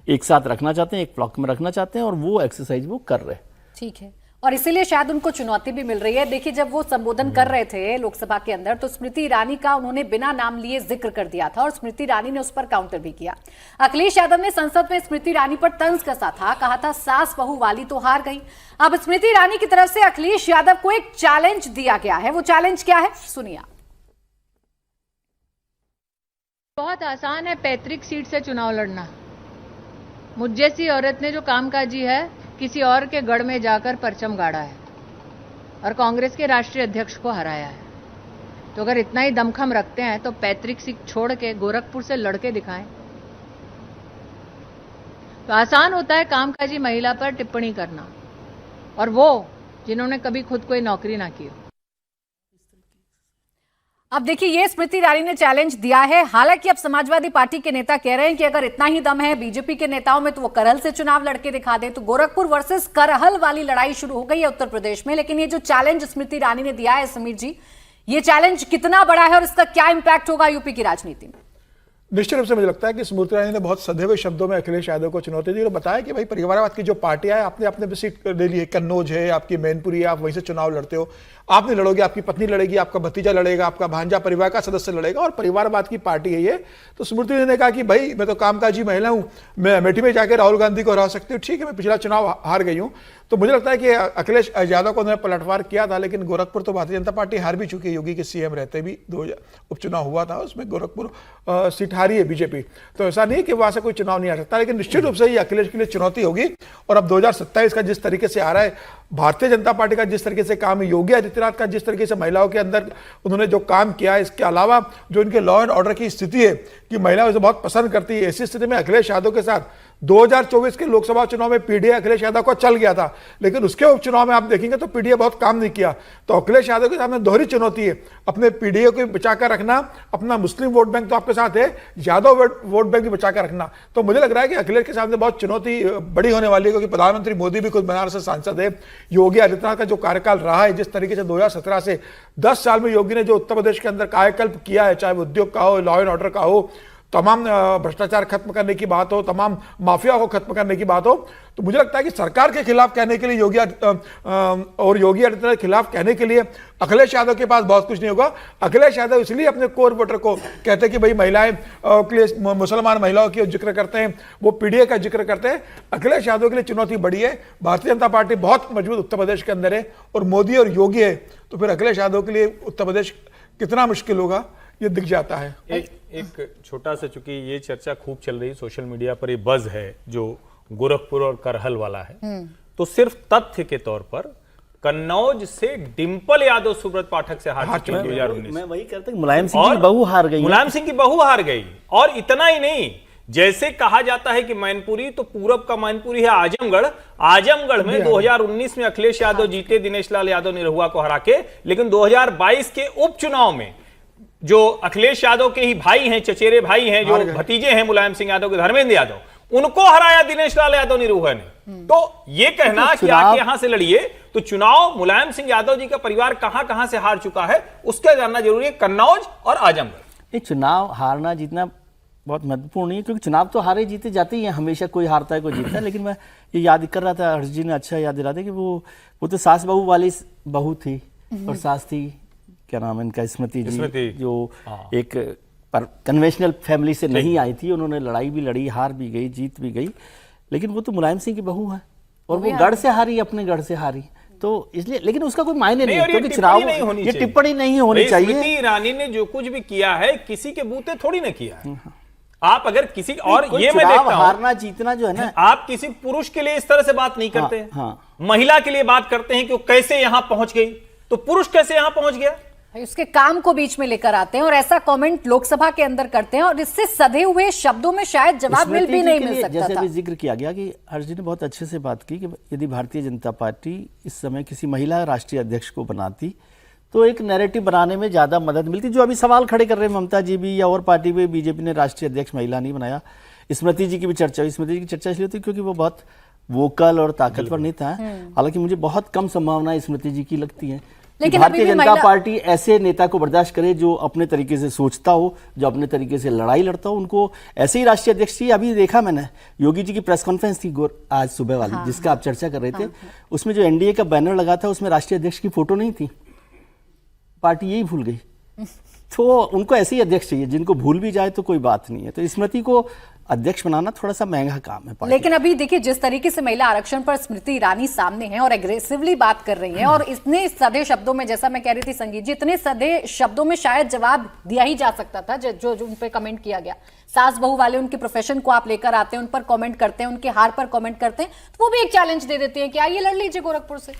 एक साथ रखना चाहते हैं, एक ब्लॉक में रखना चाहते हैं, और वो एक्सरसाइज वो कर रहे हैं। ठीक है, और इसीलिए शायद उनको चुनौती भी मिल रही है। देखिए, जब वो संबोधन कर रहे थे लोकसभा के अंदर तो स्मृति ईरानी का उन्होंने बिना नाम लिए जिक्र कर दिया था और स्मृति ईरानी ने उस पर काउंटर भी किया। अखिलेश यादव ने संसद में स्मृति ईरानी पर तंज कसा था, कहा था सास बहू वाली तो हार गई। अब स्मृति ईरानी की तरफ से अखिलेश यादव को एक चैलेंज दिया गया है। वो चैलेंज क्या है, सुनिए। बहुत आसान है पैतृक सीट से चुनाव लड़ना। मुझ जैसी औरत ने जो कामकाजी है किसी और के गढ़ में जाकर परचम गाड़ा है और कांग्रेस के राष्ट्रीय अध्यक्ष को हराया है। तो अगर इतना ही दमखम रखते हैं तो पैतृक सीट छोड़ के गोरखपुर से लड़के दिखाएं। तो आसान होता है कामकाजी महिला पर टिप्पणी करना, और वो जिन्होंने कभी खुद कोई नौकरी ना की हो। अब देखिए, ये स्मृति ईरानी ने चैलेंज दिया है। हालांकि अब समाजवादी पार्टी के नेता कह रहे हैं कि अगर इतना ही दम है बीजेपी के नेताओं में तो वो करहल से चुनाव लड़के दिखा दे। तो गोरखपुर वर्सेस करहल वाली लड़ाई शुरू हो गई है उत्तर प्रदेश में। लेकिन ये जो चैलेंज स्मृति ईरानी ने दिया है, समीर जी, ये चैलेंज कितना बड़ा है और इसका क्या इंपैक्ट होगा यूपी की राजनीति में? निश्चित रूप से मुझे लगता है कि स्मृति ईरानी ने बहुत सधे हुए शब्दों में अखिलेश यादव को चुनौती दी और बताया कि भाई परिवारवाद की जो पार्टियां है, आपने अपने सीट ले ली है, कन्नौज है, आपकी मैनपुरी है, आप वहीं से चुनाव लड़ते हो, आप नहीं लड़ोगे, आपकी पत्नी लड़ेगी, आपका भतीजा लड़ेगा, आपका भांजा परिवार का सदस्य लड़ेगा, और परिवारवाद की पार्टी है ये। तो स्मृति ईरानी ने कहा कि भाई मैं तो कामकाजी महिला हूं, मैं अमेठी में जाकर राहुल गांधी को हरा सकती हूँ, ठीक है मैं पिछला चुनाव हार गई हूं। तो मुझे लगता है कि अखिलेश यादव को उन्होंने पलटवार किया था, लेकिन गोरखपुर तो भारतीय जनता पार्टी हार भी चुकी है। योगी के सीएम रहते भी 2000 उपचुनाव हुआ था, उसमें गोरखपुर सीट हारी है बीजेपी। तो ऐसा नहीं है कि वहां से कोई चुनाव नहीं आ सकता, लेकिन निश्चित रूप से ये अखिलेश के लिए चुनौती होगी। और अब 2027 का जिस तरीके से आ रहा है, भारतीय जनता पार्टी का जिस तरीके से काम है, योगी आदित्यनाथ का जिस तरीके से महिलाओं के अंदर उन्होंने जो काम किया है, इसके अलावा जो इनके लॉ एंड ऑर्डर की स्थिति है कि महिलाएं उसे बहुत पसंद करती है, ऐसी स्थिति में अखिलेश यादव के साथ 2024 के लोकसभा चुनाव में पीडीए अखिलेश यादव को चल गया था, लेकिन उसके उपचुनाव में आप देखेंगे तो पीडीए बहुत काम नहीं किया। तो अखिलेश यादव के सामने दोहरी चुनौती है, अपने पीडीए को बचाकर रखना, अपना मुस्लिम वोट बैंक तो आपके साथ है, यादव वोट बैंक भी बचाकर रखना। तो मुझे लग रहा है कि अखिलेश के सामने बहुत चुनौती बड़ी होने वाली है, क्योंकि प्रधानमंत्री मोदी भी खुद बनारस से सांसद है। योगी आदित्यनाथ का जो कार्यकाल रहा है, जिस तरीके से 2017 से 10 साल में योगी ने जो उत्तर प्रदेश के अंदर कायाकल्प किया है, चाहे वो उद्योग का हो, लॉ एंड ऑर्डर का हो, तमाम भ्रष्टाचार खत्म करने की बात हो, तमाम माफिया को खत्म करने की बात हो, तो मुझे लगता है कि सरकार के खिलाफ कहने के लिए योगी आदित्यनाथ के खिलाफ कहने के लिए अखिलेश यादव के पास बहुत कुछ नहीं होगा। अखिलेश यादव इसलिए अपने कोर वोटर को कहते हैं कि भाई महिलाएं के लिए, मुसलमान महिलाओं की जिक्र करते हैं, वो पीडीए का जिक्र करते हैं। अखिलेश यादव के लिए चुनौती बड़ी है। भारतीय जनता पार्टी बहुत मजबूत उत्तर प्रदेश के अंदर है, और मोदी और योगी है, तो फिर अखिलेश यादव के लिए उत्तर प्रदेश कितना मुश्किल होगा ये दिख जाता है। एक छोटा सा, चूंकि ये चर्चा खूब चल रही सोशल मीडिया पर, ये बज है जो गोरखपुर और करहल वाला है, तो सिर्फ तथ्य के तौर पर कन्नौज से डिंपल यादव सुब्रत पाठक से हार चुकी 2019। मैं वही कहता हूं, मुलायम सिंह की बहू हार गई। मुलायम सिंह की बहू हार गई, और इतना ही नहीं, जैसे कहा जाता है कि मैनपुरी, तो पूरब का मैनपुरी है आजमगढ़। आजमगढ़ में 2019 में अखिलेश यादव जीते दिनेश लाल यादव निरहुआ को हरा के, लेकिन 2022 के उपचुनाव में जो अखिलेश यादव के ही भाई हैं, चचेरे भाई हैं, जो भतीजे हैं मुलायम सिंह यादव के, धर्मेंद्र यादव, उनको हराया दिनेश लाल यादव निरहुआ ने। तो ये कहना कि आके यहां से लड़िए, तो चुनाव मुलायम सिंह यादव जी का परिवार कहां कहां से हार चुका है उसका जानना जरूरी है, कन्नौज और आजमगढ़। ये चुनाव हारना जीतना बहुत महत्वपूर्ण नहीं है, क्योंकि चुनाव तो हारे जीते जाते ही हैं, हमेशा कोई हारता है कोई जीतता है। लेकिन मैं ये याद कर रहा था, हर्ष जी ने अच्छा याद दिला दिया कि वो तो सास बहू वाली बहू थी, और सास थी, क्या नाम है इनका, स्मृति जी, जो एक कन्वेंशनल फैमिली से नहीं आई थी। उन्होंने लड़ाई भी लड़ी, हार भी गई, जीत भी गई, लेकिन वो तो मुलायम सिंह की बहू है, और वो गढ़ से हारी, अपने गढ़ से हारी। तो इसलिए, लेकिन उसका कोई मायने नहीं, क्योंकि चुनाव ये टिप्पणी नहीं होनी चाहिए। स्मृति ईरानी ने जो कुछ भी किया है किसी के बूते थोड़ी ना किया है। आप अगर किसी, और ये मैं देखता हूं, हारना जीतना जो है ना, आप किसी पुरुष के लिए इस तरह से बात नहीं करते, महिला के लिए बात करते हैं कि वो कैसे यहां पहुंच गई, तो पुरुष कैसे यहां पहुंच गया, उसके काम को बीच में लेकर आते हैं और ऐसा कमेंट लोकसभा के अंदर करते हैं, और इससे सधे हुए शब्दों में शायद जवाब मिल सकता जैसे था। भी जिक्र किया गया कि हर्ष जी ने बहुत अच्छे से बात की कि यदि भारतीय जनता पार्टी इस समय किसी महिला राष्ट्रीय अध्यक्ष को बनाती तो एक नैरेटिव बनाने में ज्यादा मदद मिलती। जो अभी सवाल खड़े कर रहे हैं ममता जी भी, या और पार्टी भी, बीजेपी ने राष्ट्रीय अध्यक्ष महिला नहीं बनाया, स्मृति जी की भी चर्चा हुई। स्मृति जी की चर्चा इसलिए होती क्योंकि वो बहुत वोकल और ताकतवर नेता है। हालांकि मुझे बहुत कम संभावना स्मृति जी की लगती है, लेकिन भारतीय जनता पार्टी ऐसे नेता को बर्दाश्त करे जो अपने तरीके से सोचता हो, जो अपने तरीके से लड़ाई लड़ता हो। उनको ऐसे ही राष्ट्रीय अध्यक्ष चाहिए। अभी देखा मैंने योगी जी की प्रेस कॉन्फ्रेंस थी आज सुबह वाली, जिसका आप चर्चा कर रहे थे, उसमें जो एनडीए का बैनर लगा था उसमें राष्ट्रीय अध्यक्ष की फोटो नहीं थी, पार्टी यही भूल गई। तो उनको ऐसे ही अध्यक्ष चाहिए जिनको भूल भी जाए तो कोई बात नहीं है। तो स्मृति को अध्यक्ष बनाना थोड़ा सा महंगा काम है। लेकिन अभी देखिए जिस तरीके से महिला आरक्षण पर स्मृति ईरानी सामने है और एग्रेसिवली बात कर रही हैं, और इतने सधे शब्दों में, जैसा मैं कह रही थी संगीत जी, इतने सधे शब्दों में शायद जवाब दिया ही जा सकता था। जो उन पे कमेंट किया गया, सास बहू वाले उनके प्रोफेशन को आप लेकर आते हैं, उन पर कमेंट करते हैं, उनके हार पर कमेंट करते हैं, तो वो भी एक चैलेंज दे देते हैं कि आइए लड़ लीजिए गोरखपुर से।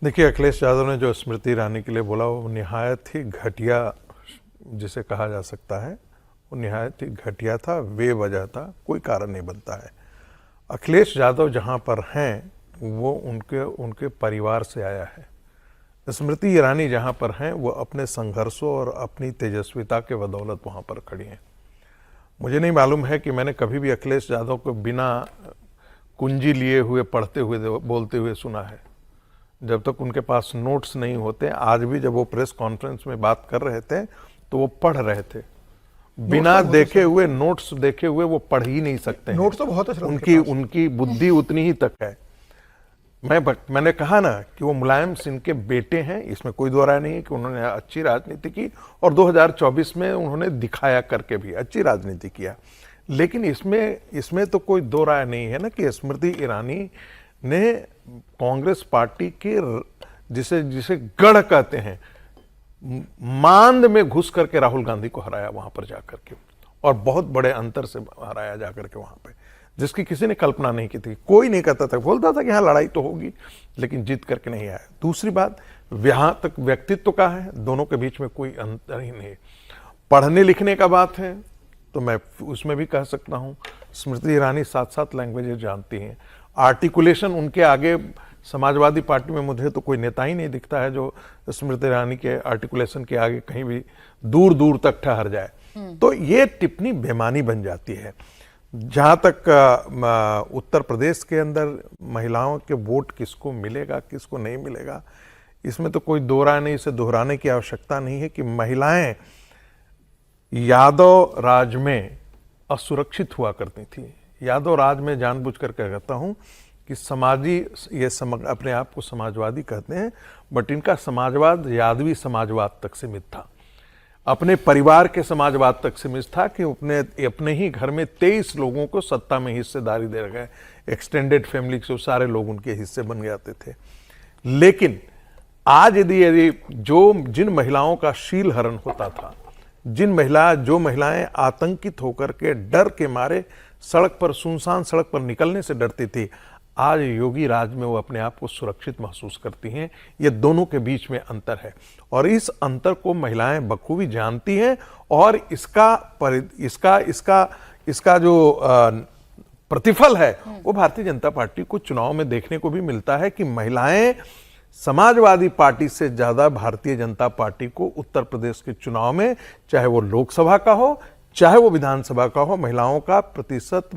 देखिए, अखिलेश यादव ने जो स्मृति ईरानी के लिए बोला वो निहायत ही घटिया, जिसे कहा जा सकता है, वो निहायत ही घटिया था, बेवजह था, कोई कारण नहीं बनता है। अखिलेश यादव जहाँ पर हैं वो उनके परिवार से आया है। स्मृति ईरानी जहाँ पर हैं वो अपने संघर्षों और अपनी तेजस्विता के बदौलत वहाँ पर खड़ी हैं। मुझे नहीं मालूम है कि मैंने कभी भी अखिलेश यादव को बिना कुंजी लिए हुए पढ़ते हुए बोलते हुए सुना है। जब तक उनके पास नोट्स नहीं होते, आज भी जब वो प्रेस कॉन्फ्रेंस में बात कर रहे थे तो वो पढ़ रहे थे, बिना देखे हुए, नोट्स देखे हुए वो पढ़ ही नहीं सकते। नोट्स तो बहुत है, उनकी बुद्धि उतनी ही तक है। मैंने कहा ना कि वो मुलायम सिंह के बेटे हैं, इसमें कोई दो राय नहीं है कि उन्होंने अच्छी राजनीति की, और 2024 में उन्होंने दिखाया करके भी अच्छी राजनीति किया। लेकिन इसमें तो कोई दो राय नहीं है ना कि स्मृति ईरानी ने कांग्रेस पार्टी के जिसे गढ़ कहते हैं, मांद में घुस करके राहुल गांधी को हराया वहां पर जाकर के, और बहुत बड़े अंतर से हराया जाकर के वहां पे, जिसकी किसी ने कल्पना नहीं की थी। कोई नहीं कहता था, बोलता था कि हाँ लड़ाई तो होगी, लेकिन जीत करके नहीं आया। दूसरी बात, यहाँ तक व्यक्तित्व का है, दोनों के बीच में कोई अंतर ही नहीं। पढ़ने लिखने का बात है तो मैं उसमें भी कह सकता हूँ, स्मृति ईरानी 7 लैंग्वेजेस जानती हैं। आर्टिकुलेशन उनके आगे, समाजवादी पार्टी में मुझे तो कोई नेता ही नहीं दिखता है जो स्मृति ईरानी के आर्टिकुलेशन के आगे कहीं भी दूर दूर तक ठहर जाए। तो ये टिप्पणी बेमानी बन जाती है। जहाँ तक उत्तर प्रदेश के अंदर महिलाओं के वोट किसको मिलेगा किसको नहीं मिलेगा, इसमें तो कोई दो राय नहीं, इसे दोहराने की आवश्यकता नहीं है कि महिलाएं यादव राज में असुरक्षित हुआ करती थी। यादव राज में जानबूझकर कहता हूं कि अपने आप को समाजवादी कहते हैं, बट इनका समाजवाद यादवी समाजवाद तक सीमित था, अपने परिवार के समाजवाद तक सीमित था कि अपने ही घर में 23 लोगों को सत्ता में हिस्सेदारी दे गए, एक्सटेंडेड फैमिली से सारे लोग उनके हिस्से बन जाते थे। लेकिन आज यदि जिन महिलाओं का शील हरण होता था, जो महिलाएं आतंकित होकर के डर के मारे सड़क पर, सुनसान सड़क पर निकलने से डरती थी, आज योगी राज में वो अपने आप को सुरक्षित महसूस करती हैं। ये दोनों के बीच में अंतर है, और इस अंतर को महिलाएं बखूबी जानती हैं, और इसका इसका जो प्रतिफल है वो भारतीय जनता पार्टी को चुनाव में देखने को भी मिलता है कि महिलाएं समाजवादी पार्टी से ज्यादा भारतीय जनता पार्टी को उत्तर प्रदेश के चुनाव में, चाहे वो लोकसभा का हो चाहे वो विधानसभा का हो, महिलाओं का प्रतिशत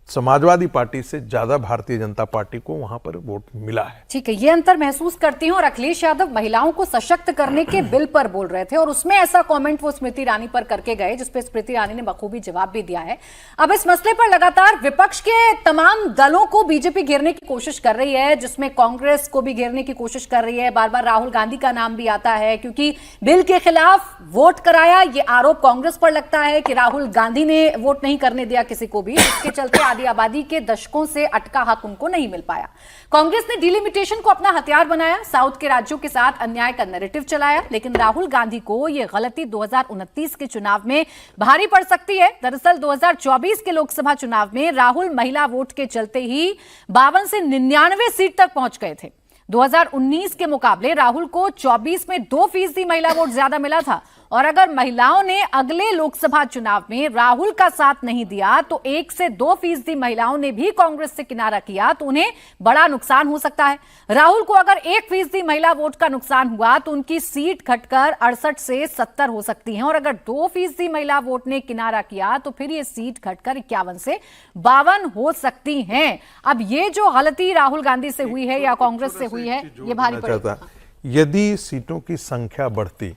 समाजवादी पार्टी से ज्यादा भारतीय जनता पार्टी को वहां पर वोट मिला है। ठीक है, ये अंतर महसूस करती हूँ। और अखिलेश यादव महिलाओं को सशक्त करने के बिल पर बोल रहे थे और उसमें ऐसा कमेंट वो स्मृति ईरानी पर करके गए, जिसपे स्मृति ईरानी ने बखूबी जवाब भी दिया है। अब इस मसले पर लगातार विपक्ष के तमाम दलों को बीजेपी घेरने की कोशिश कर रही है, जिसमें कांग्रेस को भी घेरने की कोशिश कर रही है। बार बार राहुल गांधी का नाम भी आता है, क्योंकि बिल के खिलाफ वोट कराया, ये आरोप कांग्रेस पर लगता है कि राहुल गांधी ने वोट नहीं करने दिया किसी को भी, इसके चलते आबादी के दशकों से अटका हक उनको नहीं मिल पाया। कांग्रेस ने डिलिमिटेशन को अपना हथियार बनाया, साउथ के राज्यों के साथ अन्याय का नैरेटिव चलाया, लेकिन राहुल गांधी को यह गलती 2029 के चुनाव में भारी पड़ सकती है। दरअसल 2024 के लोकसभा चुनाव में राहुल महिला वोट के चलते ही 52 से 99 सीट तक पहुंच गए थे। 2019 के मुकाबले राहुल को 24 में 2% महिला वोट ज्यादा मिला था। और अगर महिलाओं ने अगले लोकसभा चुनाव में राहुल का साथ नहीं दिया तो 1 से 2% महिलाओं ने भी कांग्रेस से किनारा किया तो उन्हें बड़ा नुकसान हो सकता है। राहुल को अगर 1% महिला वोट का नुकसान हुआ तो उनकी सीट घटकर 68 से 70 हो सकती है, और अगर 2% महिला वोट ने किनारा किया तो फिर ये सीट घटकर 51 से 52 हो सकती हैं। अब ये जो गलती राहुल गांधी से हुई है या कांग्रेस से हुई है, ये भारी पड़ेगी। यदि सीटों की संख्या बढ़ती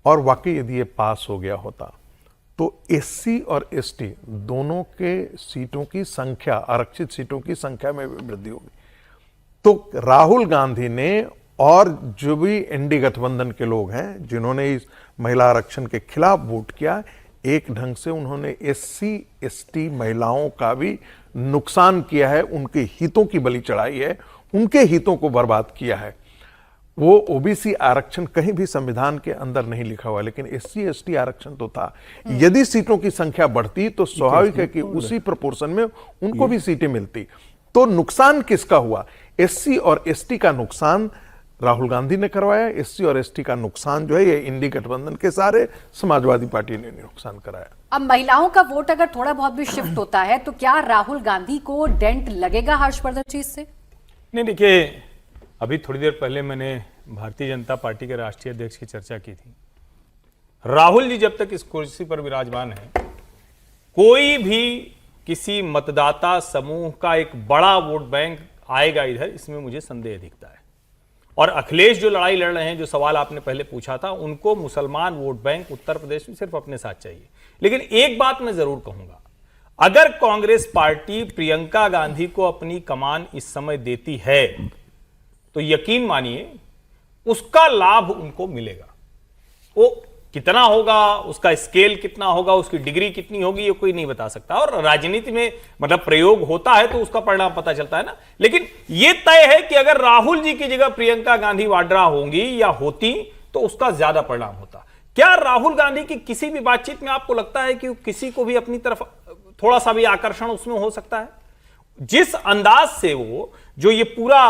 और वाकई यदि ये पास हो गया होता तो एससी और एसटी दोनों के सीटों की संख्या, आरक्षित सीटों की संख्या में वृद्धि होगी। तो राहुल गांधी ने और जो भी एनडी गठबंधन के लोग हैं जिन्होंने इस महिला आरक्षण के खिलाफ वोट किया, एक ढंग से उन्होंने एससी एसटी महिलाओं का भी नुकसान किया है, उनके हितों की बलि चढ़ाई है, उनके हितों को बर्बाद किया है। वो ओबीसी आरक्षण कहीं भी संविधान के अंदर नहीं लिखा हुआ, लेकिन एससी एसटी आरक्षण तो था। यदि सीटों की संख्या बढ़ती तो स्वाभाविक है कि उसी प्रोपोर्शन में उनको भी सीटें मिलती। तो नुकसान किसका हुआ? एससी और एसटी का नुकसान राहुल गांधी ने करवाया, एससी और एसटी का नुकसान जो है ये इंडी गठबंधन के सारे समाजवादी पार्टी ने नुकसान कराया। अब महिलाओं का वोट अगर थोड़ा बहुत भी शिफ्ट होता है तो क्या राहुल गांधी को डेंट लगेगा हर्षवर्धन जी इससे? नहीं, देखिए, अभी थोड़ी देर पहले मैंने भारतीय जनता पार्टी के राष्ट्रीय अध्यक्ष की चर्चा की थी। राहुल जी जब तक इस कुर्सी पर विराजमान है, कोई भी किसी मतदाता समूह का एक बड़ा वोट बैंक आएगा इधर, इसमें मुझे संदेह दिखता है। और अखिलेश जो लड़ाई लड़ रहे हैं, जो सवाल आपने पहले पूछा था, उनको मुसलमान वोट बैंक उत्तर प्रदेश में सिर्फ अपने साथ चाहिए। लेकिन एक बात मैं जरूर कहूंगा, अगर कांग्रेस पार्टी प्रियंका गांधी को अपनी कमान इस समय देती है तो यकीन मानिए उसका लाभ उनको मिलेगा। वो कितना होगा, उसका स्केल कितना होगा, उसकी डिग्री कितनी होगी, ये कोई नहीं बता सकता। और राजनीति में मतलब प्रयोग होता है तो उसका परिणाम पता चलता है ना। लेकिन ये तय है कि अगर राहुल जी की जगह प्रियंका गांधी वाड्रा होंगी या होती तो उसका ज्यादा परिणाम होता। क्या राहुल गांधी की किसी भी बातचीत में आपको लगता है कि किसी को भी अपनी तरफ थोड़ा सा भी आकर्षण उसमें हो सकता है? जिस अंदाज से वो जो ये पूरा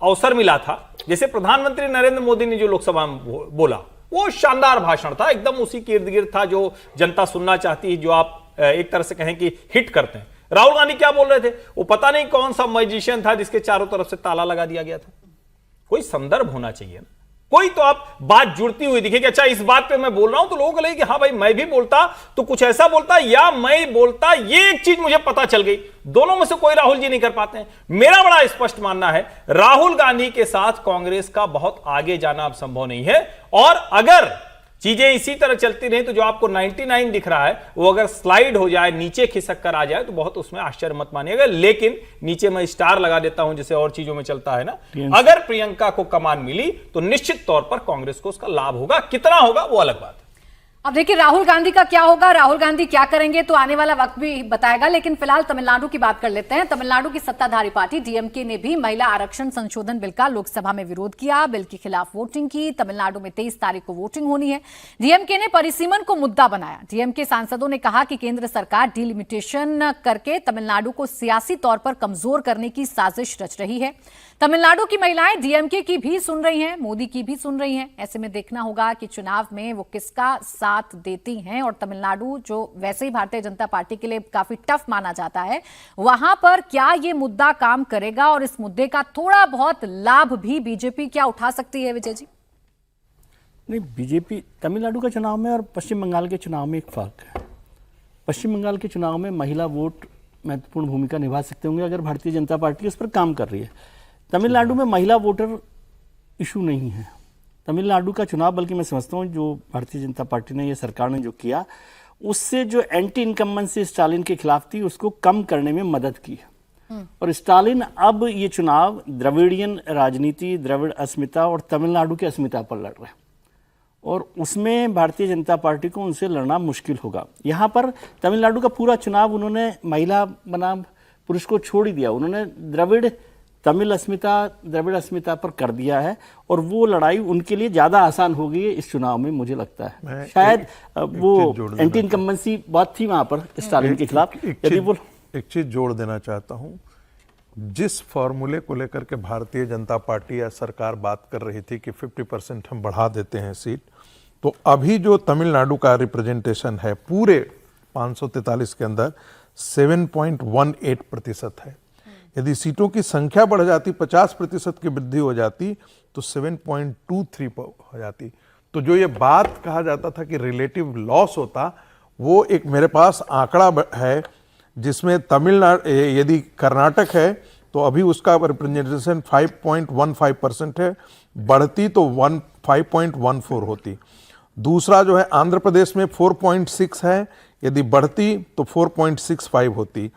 अवसर मिला था, जैसे प्रधानमंत्री नरेंद्र मोदी ने जो लोकसभा में बोला, वो शानदार भाषण था, एकदम उसी के इर्द गिर्द था जो जनता सुनना चाहती है, जो आप एक तरह से कहें कि हिट करते हैं। राहुल गांधी क्या बोल रहे थे? वो पता नहीं कौन सा मैजिशियन था जिसके चारों तरफ से ताला लगा दिया गया था। कोई संदर्भ होना चाहिए ना, कोई तो आप बात जुड़ती हुई दिखे कि अच्छा इस बात पे मैं बोल रहा हूं तो लोगों को लगे कि हाँ भाई मैं भी बोलता तो कुछ ऐसा बोलता या मैं बोलता, ये एक चीज मुझे पता चल गई। दोनों में से कोई राहुल जी नहीं कर पाते हैं। मेरा बड़ा स्पष्ट मानना है राहुल गांधी के साथ कांग्रेस का बहुत आगे जाना अब संभव नहीं है। और अगर चीजें इसी तरह चलती रही तो जो आपको 99 दिख रहा है वो अगर स्लाइड हो जाए, नीचे खिसक कर आ जाए तो बहुत उसमें आश्चर्य मत मानिएगा। लेकिन नीचे मैं स्टार लगा देता हूं जैसे और चीजों में चलता है ना, अगर प्रियंका को कमान मिली तो निश्चित तौर पर कांग्रेस को उसका लाभ होगा। कितना होगा वो अलग बात है। अब देखिए राहुल गांधी का क्या होगा, राहुल गांधी क्या करेंगे तो आने वाला वक्त भी बताएगा। लेकिन फिलहाल तमिलनाडु की बात कर लेते हैं। तमिलनाडु की सत्ताधारी पार्टी डीएमके ने भी महिला आरक्षण संशोधन बिल का लोकसभा में विरोध किया, बिल के खिलाफ वोटिंग की। तमिलनाडु में 23 तारीख को वोटिंग होनी है। डीएमके ने परिसीमन को मुद्दा बनाया। डीएमके सांसदों ने कहा कि केंद्र सरकार डिलिमिटेशन करके तमिलनाडु को सियासी तौर पर कमजोर करने की साजिश रच रही है। तमिलनाडु की महिलाएं डीएमके की भी सुन रही हैं, मोदी की भी सुन रही हैं। ऐसे में देखना होगा कि चुनाव में वो किसका साथ देती हैं। और तमिलनाडु जो वैसे ही भारतीय जनता पार्टी के लिए काफी टफ माना जाता है, वहां पर क्या ये मुद्दा काम करेगा और इस मुद्दे का थोड़ा बहुत लाभ भी बीजेपी क्या उठा सकती है, विजय जी? नहीं, बीजेपी तमिलनाडु के चुनाव में और पश्चिम बंगाल के चुनाव में एक फर्क है। पश्चिम बंगाल के चुनाव में महिला वोट महत्वपूर्ण भूमिका निभा सकते होंगे अगर भारतीय जनता पार्टी उस पर काम कर रही है। तमिलनाडु में महिला वोटर इशू नहीं है। तमिलनाडु का चुनाव, बल्कि मैं समझता हूँ जो भारतीय जनता पार्टी ने, ये सरकार ने जो किया, उससे जो एंटी इनकम्बेंसी स्टालिन के खिलाफ थी उसको कम करने में मदद की। और स्टालिन अब ये चुनाव द्रविडियन राजनीति, द्रविड़ अस्मिता और तमिलनाडु की अस्मिता पर लड़ रहे हैं और उसमें भारतीय जनता पार्टी को उनसे लड़ना मुश्किल होगा। यहाँ पर तमिलनाडु का पूरा चुनाव उन्होंने महिला बनाम पुरुष को छोड़ ही दिया। उन्होंने द्रविड़ अस्मिता पर कर दिया है और वो लड़ाई उनके लिए ज़्यादा आसान हो गई है इस चुनाव में, मुझे लगता है। शायद वो एंटी इनकम्बेंसी बहुत थी वहाँ पर स्टालिन के खिलाफ। यदि वो एक चीज जोड़ देना चाहता हूँ, जिस फॉर्मूले को लेकर के भारतीय जनता पार्टी या सरकार बात कर रही थी कि 50% हम बढ़ा देते हैं सीट, तो अभी जो तमिलनाडु का रिप्रेजेंटेशन है पूरे 543 के अंदर 7.18% है। यदि सीटों की संख्या बढ़ जाती, 50% की वृद्धि हो जाती, तो 7.23 हो जाती। तो जो ये बात कहा जाता था कि रिलेटिव लॉस होता, वो एक मेरे पास आंकड़ा है जिसमें तमिलनाडु, यदि कर्नाटक है तो अभी उसका रिप्रेजेंटेशन 5.15% है, बढ़ती तो 5.14 होती। दूसरा जो है आंध्र प्रदेश में 4.6 है, यदि बढ़ती तो 4.65 होती।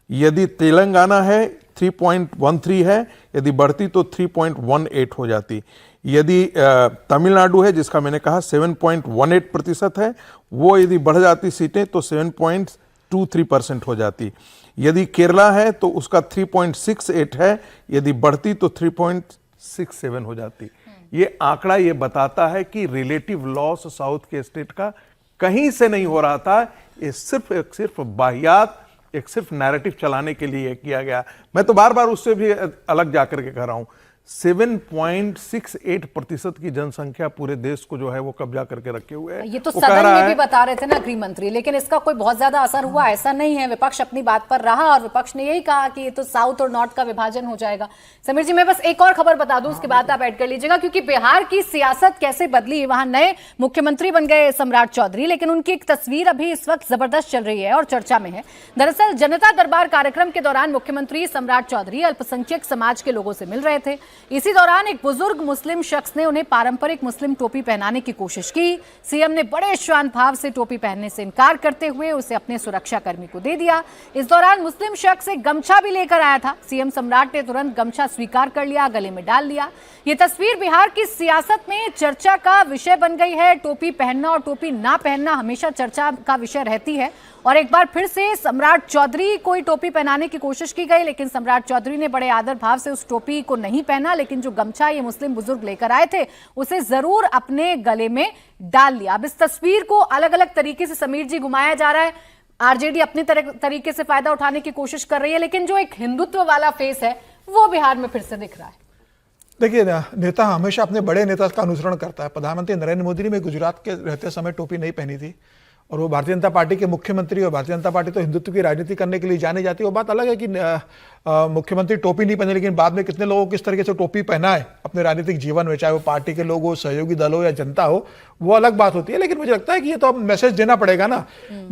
यदि तेलंगाना है 3.13 है, यदि बढ़ती तो 3.18 हो जाती। यदि तमिलनाडु है जिसका मैंने कहा 7.18% है, वो यदि बढ़ जाती सीटें तो 7.23% हो जाती। यदि केरला है तो उसका 3.68 है, यदि बढ़ती तो 3.67 हो जाती। ये आंकड़ा ये बताता है कि रिलेटिव लॉस साउथ के स्टेट का कहीं से नहीं हो रहा था। ये सिर्फ बाहियात, एक सिर्फ नैरेटिव चलाने के लिए किया गया। मैं तो बार बार उससे भी अलग जाकर के कह रहा हूं, 7.68% की जनसंख्या पूरे देश को जो है वो कब्जा करके रखे हुए है। ये तो सदन में भी बता रहे थे ना गृह मंत्री, लेकिन इसका कोई बहुत ज्यादा असर हुआ ऐसा नहीं है। विपक्ष अपनी बात पर रहा और विपक्ष ने यही कहा कि ये तो साउथ और नॉर्थ का विभाजन हो जाएगा। समीर जी, मैं बस एक और खबर बता दूं, उसके बाद आप ऐड कर लीजिएगा, क्योंकि बिहार की सियासत कैसे बदली। वहां नए मुख्यमंत्री बन गए सम्राट चौधरी, लेकिन उनकी एक तस्वीर अभी इस वक्त जबरदस्त चल रही है और चर्चा में है। दरअसल जनता दरबार कार्यक्रम के दौरान मुख्यमंत्री सम्राट चौधरी अल्पसंख्यक समाज के लोगों से मिल रहे थे। इसी दौरान एक बुजुर्ग मुस्लिम शख्स ने उन्हें पारंपरिक मुस्लिम टोपी पहनाने की कोशिश की। सीएम ने बड़े शांत भाव से टोपी पहनने से इनकार करते हुए उसे अपने सुरक्षाकर्मी को दे दिया। इस दौरान मुस्लिम शख्स एक गमछा भी लेकर आया था। सीएम सम्राट ने तुरंत गमछा स्वीकार कर लिया, गले में डाल लिया। ये तस्वीर बिहार की सियासत में चर्चा का विषय बन गई है। टोपी पहनना और टोपी ना पहनना हमेशा चर्चा का विषय रहती है। और एक बार फिर से सम्राट चौधरी को टोपी पहनाने की कोशिश की गई, लेकिन सम्राट चौधरी ने बड़े आदर भाव से उस टोपी को नहीं पहना, लेकिन जो गमछा ये मुस्लिम बुजुर्ग लेकर आए थे उसे जरूर अपने गले में डाल लिया। अब इस तस्वीर को अलग अलग तरीके से समीर जी घुमाया जा रहा है। आरजेडी अपने तरीके से फायदा उठाने की कोशिश कर रही है, लेकिन जो एक हिंदुत्व वाला फेस है वो बिहार में फिर से दिख रहा है। देखिए, नेता हमेशा अपने बड़े नेता का अनुसरण करता है। प्रधानमंत्री नरेंद्र मोदी ने भी गुजरात के रहते समय टोपी नहीं पहनी थी और वो भारतीय जनता पार्टी के मुख्यमंत्री, और भारतीय जनता पार्टी तो हिंदुत्व की राजनीति करने के लिए जानी जाती है। वो बात अलग है कि मुख्यमंत्री टोपी नहीं पहने, लेकिन बाद में कितने लोगों को किस तरीके से टोपी पहना है अपने राजनीतिक जीवन में, चाहे वो पार्टी के लोग हो, सहयोगी दल हो या जनता हो, वो अलग बात होती है। लेकिन मुझे लगता है कि ये तो अब मैसेज देना पड़ेगा ना।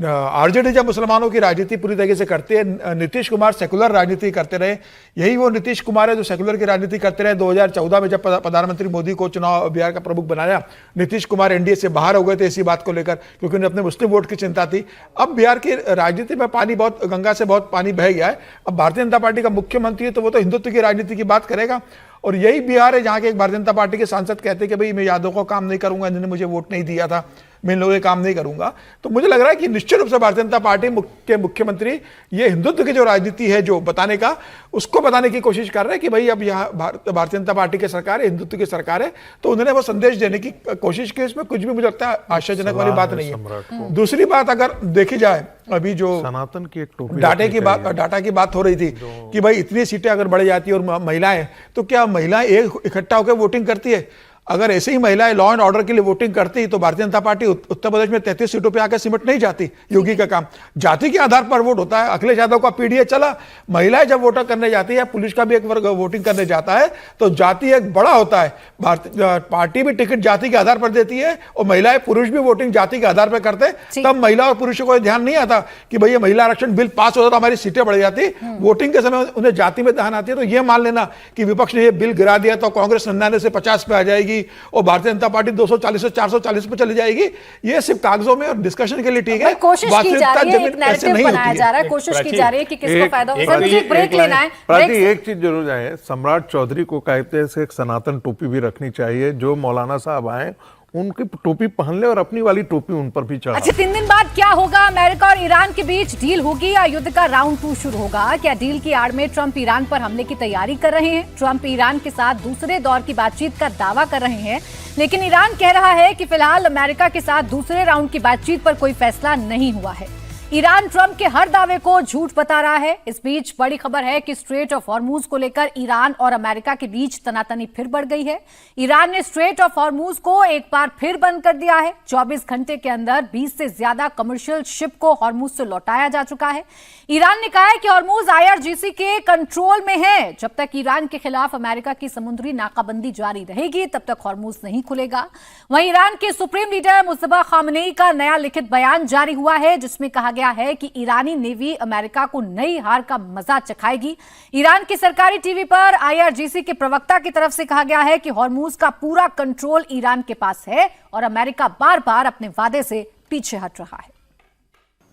आरजेडी जब मुसलमानों की राजनीति पूरी तरीके से करती है, नीतीश कुमार सेकुलर राजनीति करते रहे। यही वो नीतीश कुमार है जो सेकुलर की राजनीति करते रहे। 2014 में जब प्रधानमंत्री मोदी को चुनाव बिहार का प्रमुख बनाया, नीतीश कुमार एनडीए से बाहर हो गए थे इसी बात को लेकर, क्योंकि उन्हें अपने मुस्लिम वोट की चिंता थी। अब बिहार की राजनीति में पानी बहुत, गंगा से बहुत पानी बह गया है। अब भारतीय जनता पार्टी का मुख्यमंत्री है तो वो तो हिंदुत्व की राजनीति की बात करेगा। और यही बिहार है जहां के एक भारतीय जनता पार्टी के सांसद कहते हैं कि भाई मैं यादव को काम नहीं करूंगा, इन्होंने मुझे वोट नहीं दिया था। मैं इन लोगों के काम नहीं करूंगा। तो मुझे लग रहा है कि निश्चित रूप से भारतीय जनता पार्टी के मुख्यमंत्री ये हिंदुत्व की जो राजनीति है जो बताने का, उसको बताने की कोशिश कर रहे हैं कि भाई अब यहाँ भारतीय जनता पार्टी की सरकार है, हिंदुत्व की सरकार है, तो उन्होंने वो संदेश देने की कोशिश की। इसमें कुछ भी मुझे लगता है आश्चर्यजनक वाली बात नहीं है। दूसरी बात अगर देखी जाए, अभी जो सनातन की एक टोपी डाटा की बात हो रही थी कि भाई इतनी सीटें अगर बढ़ जाती है और महिलाएं, तो क्या महिलाएं एक इकट्ठा होकर वोटिंग करती है? अगर ऐसे ही महिलाएं लॉ एंड ऑर्डर के लिए वोटिंग करती तो भारतीय जनता पार्टी उत्तर प्रदेश में 33 सीटों पे आकर सिमट नहीं जाती। योगी का काम जाति के आधार पर वोट होता है। अखिलेश यादव का पीडीए चला, महिलाएं जब वोटर करने जाती है, पुलिस का भी एक वर्ग वोटिंग करने जाता है, तो जाति एक बड़ा होता है। भारतीय पार्टी भी टिकट जाति के आधार पर देती है और महिलाएं पुरुष भी वोटिंग जाति के आधार पर करते हैं। तब महिला और पुरुषों को ध्यान नहीं आता कि भाई ये महिला आरक्षण बिल पास होता तो हमारी सीटें बढ़ जाती। वोटिंग के समय उन्हें जाति में ध्यान आती है। तो ये मान लेना कि विपक्ष ने ये बिल गिरा दिया तो कांग्रेस 99 से 50 पे आ जाएगी और भारतीय जनता पार्टी 240 से 440 पे चली जाएगी। ये सिर्फ कागजों में और डिस्कशन के लिए ठीक है। कोशिश की जा रही है, एक नैरेटिव बनाया जा रहा है, कोशिश की जा रही है कि किसको फायदा हो। सर मुझे एक ब्रेक लेना है। एक चीज जरूर है, सम्राट चौधरी को कहते हैं एक सनातन टोपी भी रखनी चाहिए। जो मौलाना साहब आए उनकी टोपी पहन ले और अपनी वाली टोपी उन पर भी चढ़ा। अच्छा, 3 दिन बाद क्या होगा? अमेरिका और ईरान के बीच डील होगी या युद्ध का राउंड 2 शुरू होगा? क्या डील की आड़ में ट्रंप ईरान पर हमले की तैयारी कर रहे हैं? ट्रंप ईरान के साथ दूसरे दौर की बातचीत का दावा कर रहे हैं, लेकिन ईरान कह रहा है कि फिलहाल अमेरिका के साथ दूसरे राउंड की बातचीत पर कोई फैसला नहीं हुआ है। ईरान ट्रंप के हर दावे को झूठ बता रहा है। इस बीच बड़ी खबर है कि स्ट्रेट ऑफ हॉर्मूज को लेकर ईरान और अमेरिका के बीच तनातनी फिर बढ़ गई है। ईरान ने स्ट्रेट ऑफ हॉर्मूज को एक बार फिर बंद कर दिया है। 24 घंटे के अंदर 20 से ज्यादा कमर्शियल शिप को हॉर्मूज से लौटाया जा चुका है। ईरान ने कहा है कि हॉर्मूज IRGC के कंट्रोल में है। जब तक ईरान के खिलाफ अमेरिका की समुद्री नाकाबंदी जारी रहेगी तब तक हॉर्मूज नहीं खुलेगा। वहीं ईरान के सुप्रीम लीडर मुस्तफा खामनेई का नया लिखित बयान जारी हुआ है, जिसमें कहा गया है कि ईरानी नेवी अमेरिका को नई हार का मजा चखाएगी। ईरान की सरकारी टीवी पर IRGC के प्रवक्ता की तरफ से कहा गया है कि हॉर्मूज का पूरा कंट्रोल ईरान के पास है और अमेरिका बार बार अपने वादे से पीछे हट रहा है।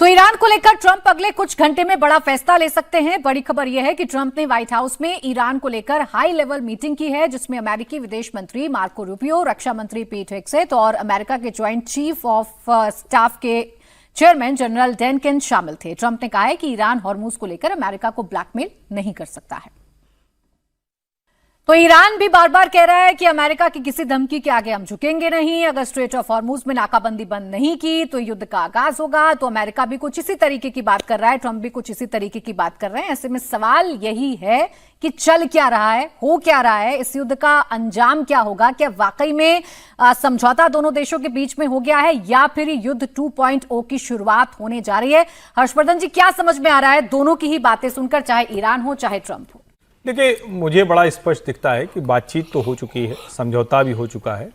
तो ईरान को लेकर ट्रंप अगले कुछ घंटे में बड़ा फैसला ले सकते हैं। बड़ी खबर यह है कि ट्रंप ने व्हाइट हाउस में ईरान को लेकर हाई लेवल मीटिंग की है, जिसमें अमेरिकी विदेश मंत्री मार्को रूबियो, रक्षा मंत्री पीट हेगसेथ और अमेरिका के ज्वाइंट चीफ ऑफ स्टाफ के चेयरमैन जनरल डेनकिन शामिल थे। ट्रंप ने कहा है कि ईरान हॉर्मूज को लेकर अमेरिका को ब्लैकमेल नहीं कर सकता है। तो ईरान भी बार बार कह रहा है कि अमेरिका की किसी धमकी के आगे हम झुकेंगे नहीं। अगर स्ट्रेट ऑफ हॉर्मूज में नाकाबंदी बंद नहीं की तो युद्ध का आगाज होगा। तो अमेरिका भी कुछ इसी तरीके की बात कर रहा है, ट्रंप भी कुछ इसी तरीके की बात कर रहे हैं। ऐसे में सवाल यही है कि चल क्या रहा है, हो क्या रहा है, इस युद्ध का अंजाम क्या होगा? क्या वाकई में समझौता दोनों देशों के बीच में हो गया है या फिर युद्ध 2.0 की शुरुआत होने जा रही है? हर्षवर्धन जी, क्या समझ में आ रहा है दोनों की ही बातें सुनकर, चाहे ईरान हो चाहे ट्रंप हो? देखिए, मुझे बड़ा स्पष्ट दिखता है कि बातचीत तो हो चुकी है, समझौता भी हो चुका है,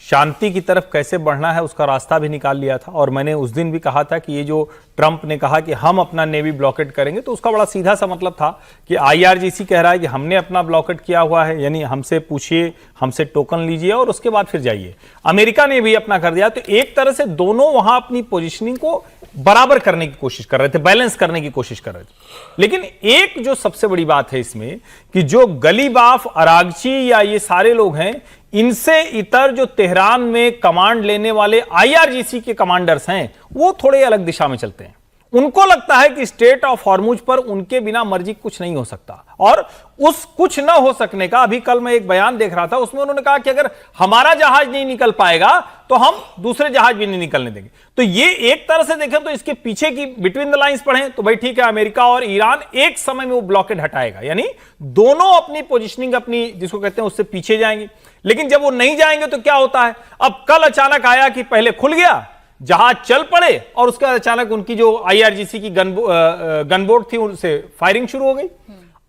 शांति की तरफ कैसे बढ़ना है उसका रास्ता भी निकाल लिया था। और मैंने उस दिन भी कहा था कि ये जो ट्रंप ने कहा कि हम अपना नेवी ब्लॉकेट करेंगे, तो उसका बड़ा सीधा सा मतलब था कि IRGC कह रहा है कि हमने अपना ब्लॉकेट किया हुआ है, यानी हमसे पूछिए, हमसे टोकन लीजिए और उसके बाद फिर जाइए। अमेरिका ने भी अपना कर दिया। तो एक तरह से दोनों वहां अपनी पोजिशनिंग को बराबर करने की कोशिश कर रहे थे, बैलेंस करने की कोशिश कर रहे थे। लेकिन एक जो सबसे बड़ी बात है इसमें कि जो गलीबाफ, अरागची या ये सारे लोग हैं, इनसे इतर जो तेहरान में कमांड लेने वाले IRGC के कमांडर्स हैं, वो थोड़े अलग दिशा में चलते हैं। उनको लगता है कि स्ट्रेट ऑफ हॉर्मूज पर उनके बिना मर्जी कुछ नहीं हो सकता। और उस कुछ ना हो सकने का, अभी कल मैं एक बयान देख रहा था, उसमें उन्होंने कहा कि अगर हमारा जहाज नहीं निकल पाएगा तो हम दूसरे जहाज भी नहीं निकलने देंगे। तो ये एक तरह से देखें तो इसके पीछे की बिटवीन द लाइंस पढ़ें तो भाई ठीक है, अमेरिका और ईरान एक समय में वो ब्लॉकेट हटाएगा, यानी दोनों अपनी पोजिशनिंग, अपनी जिसको कहते हैं उससे पीछे जाएंगे। लेकिन जब वो नहीं जाएंगे तो क्या होता है? अब कल अचानक आया कि पहले खुल गया, जहाज चल पड़े और उसके बाद अचानक उनकी जो आईआरजीसी की गनबोट थी उनसे फायरिंग शुरू हो गई।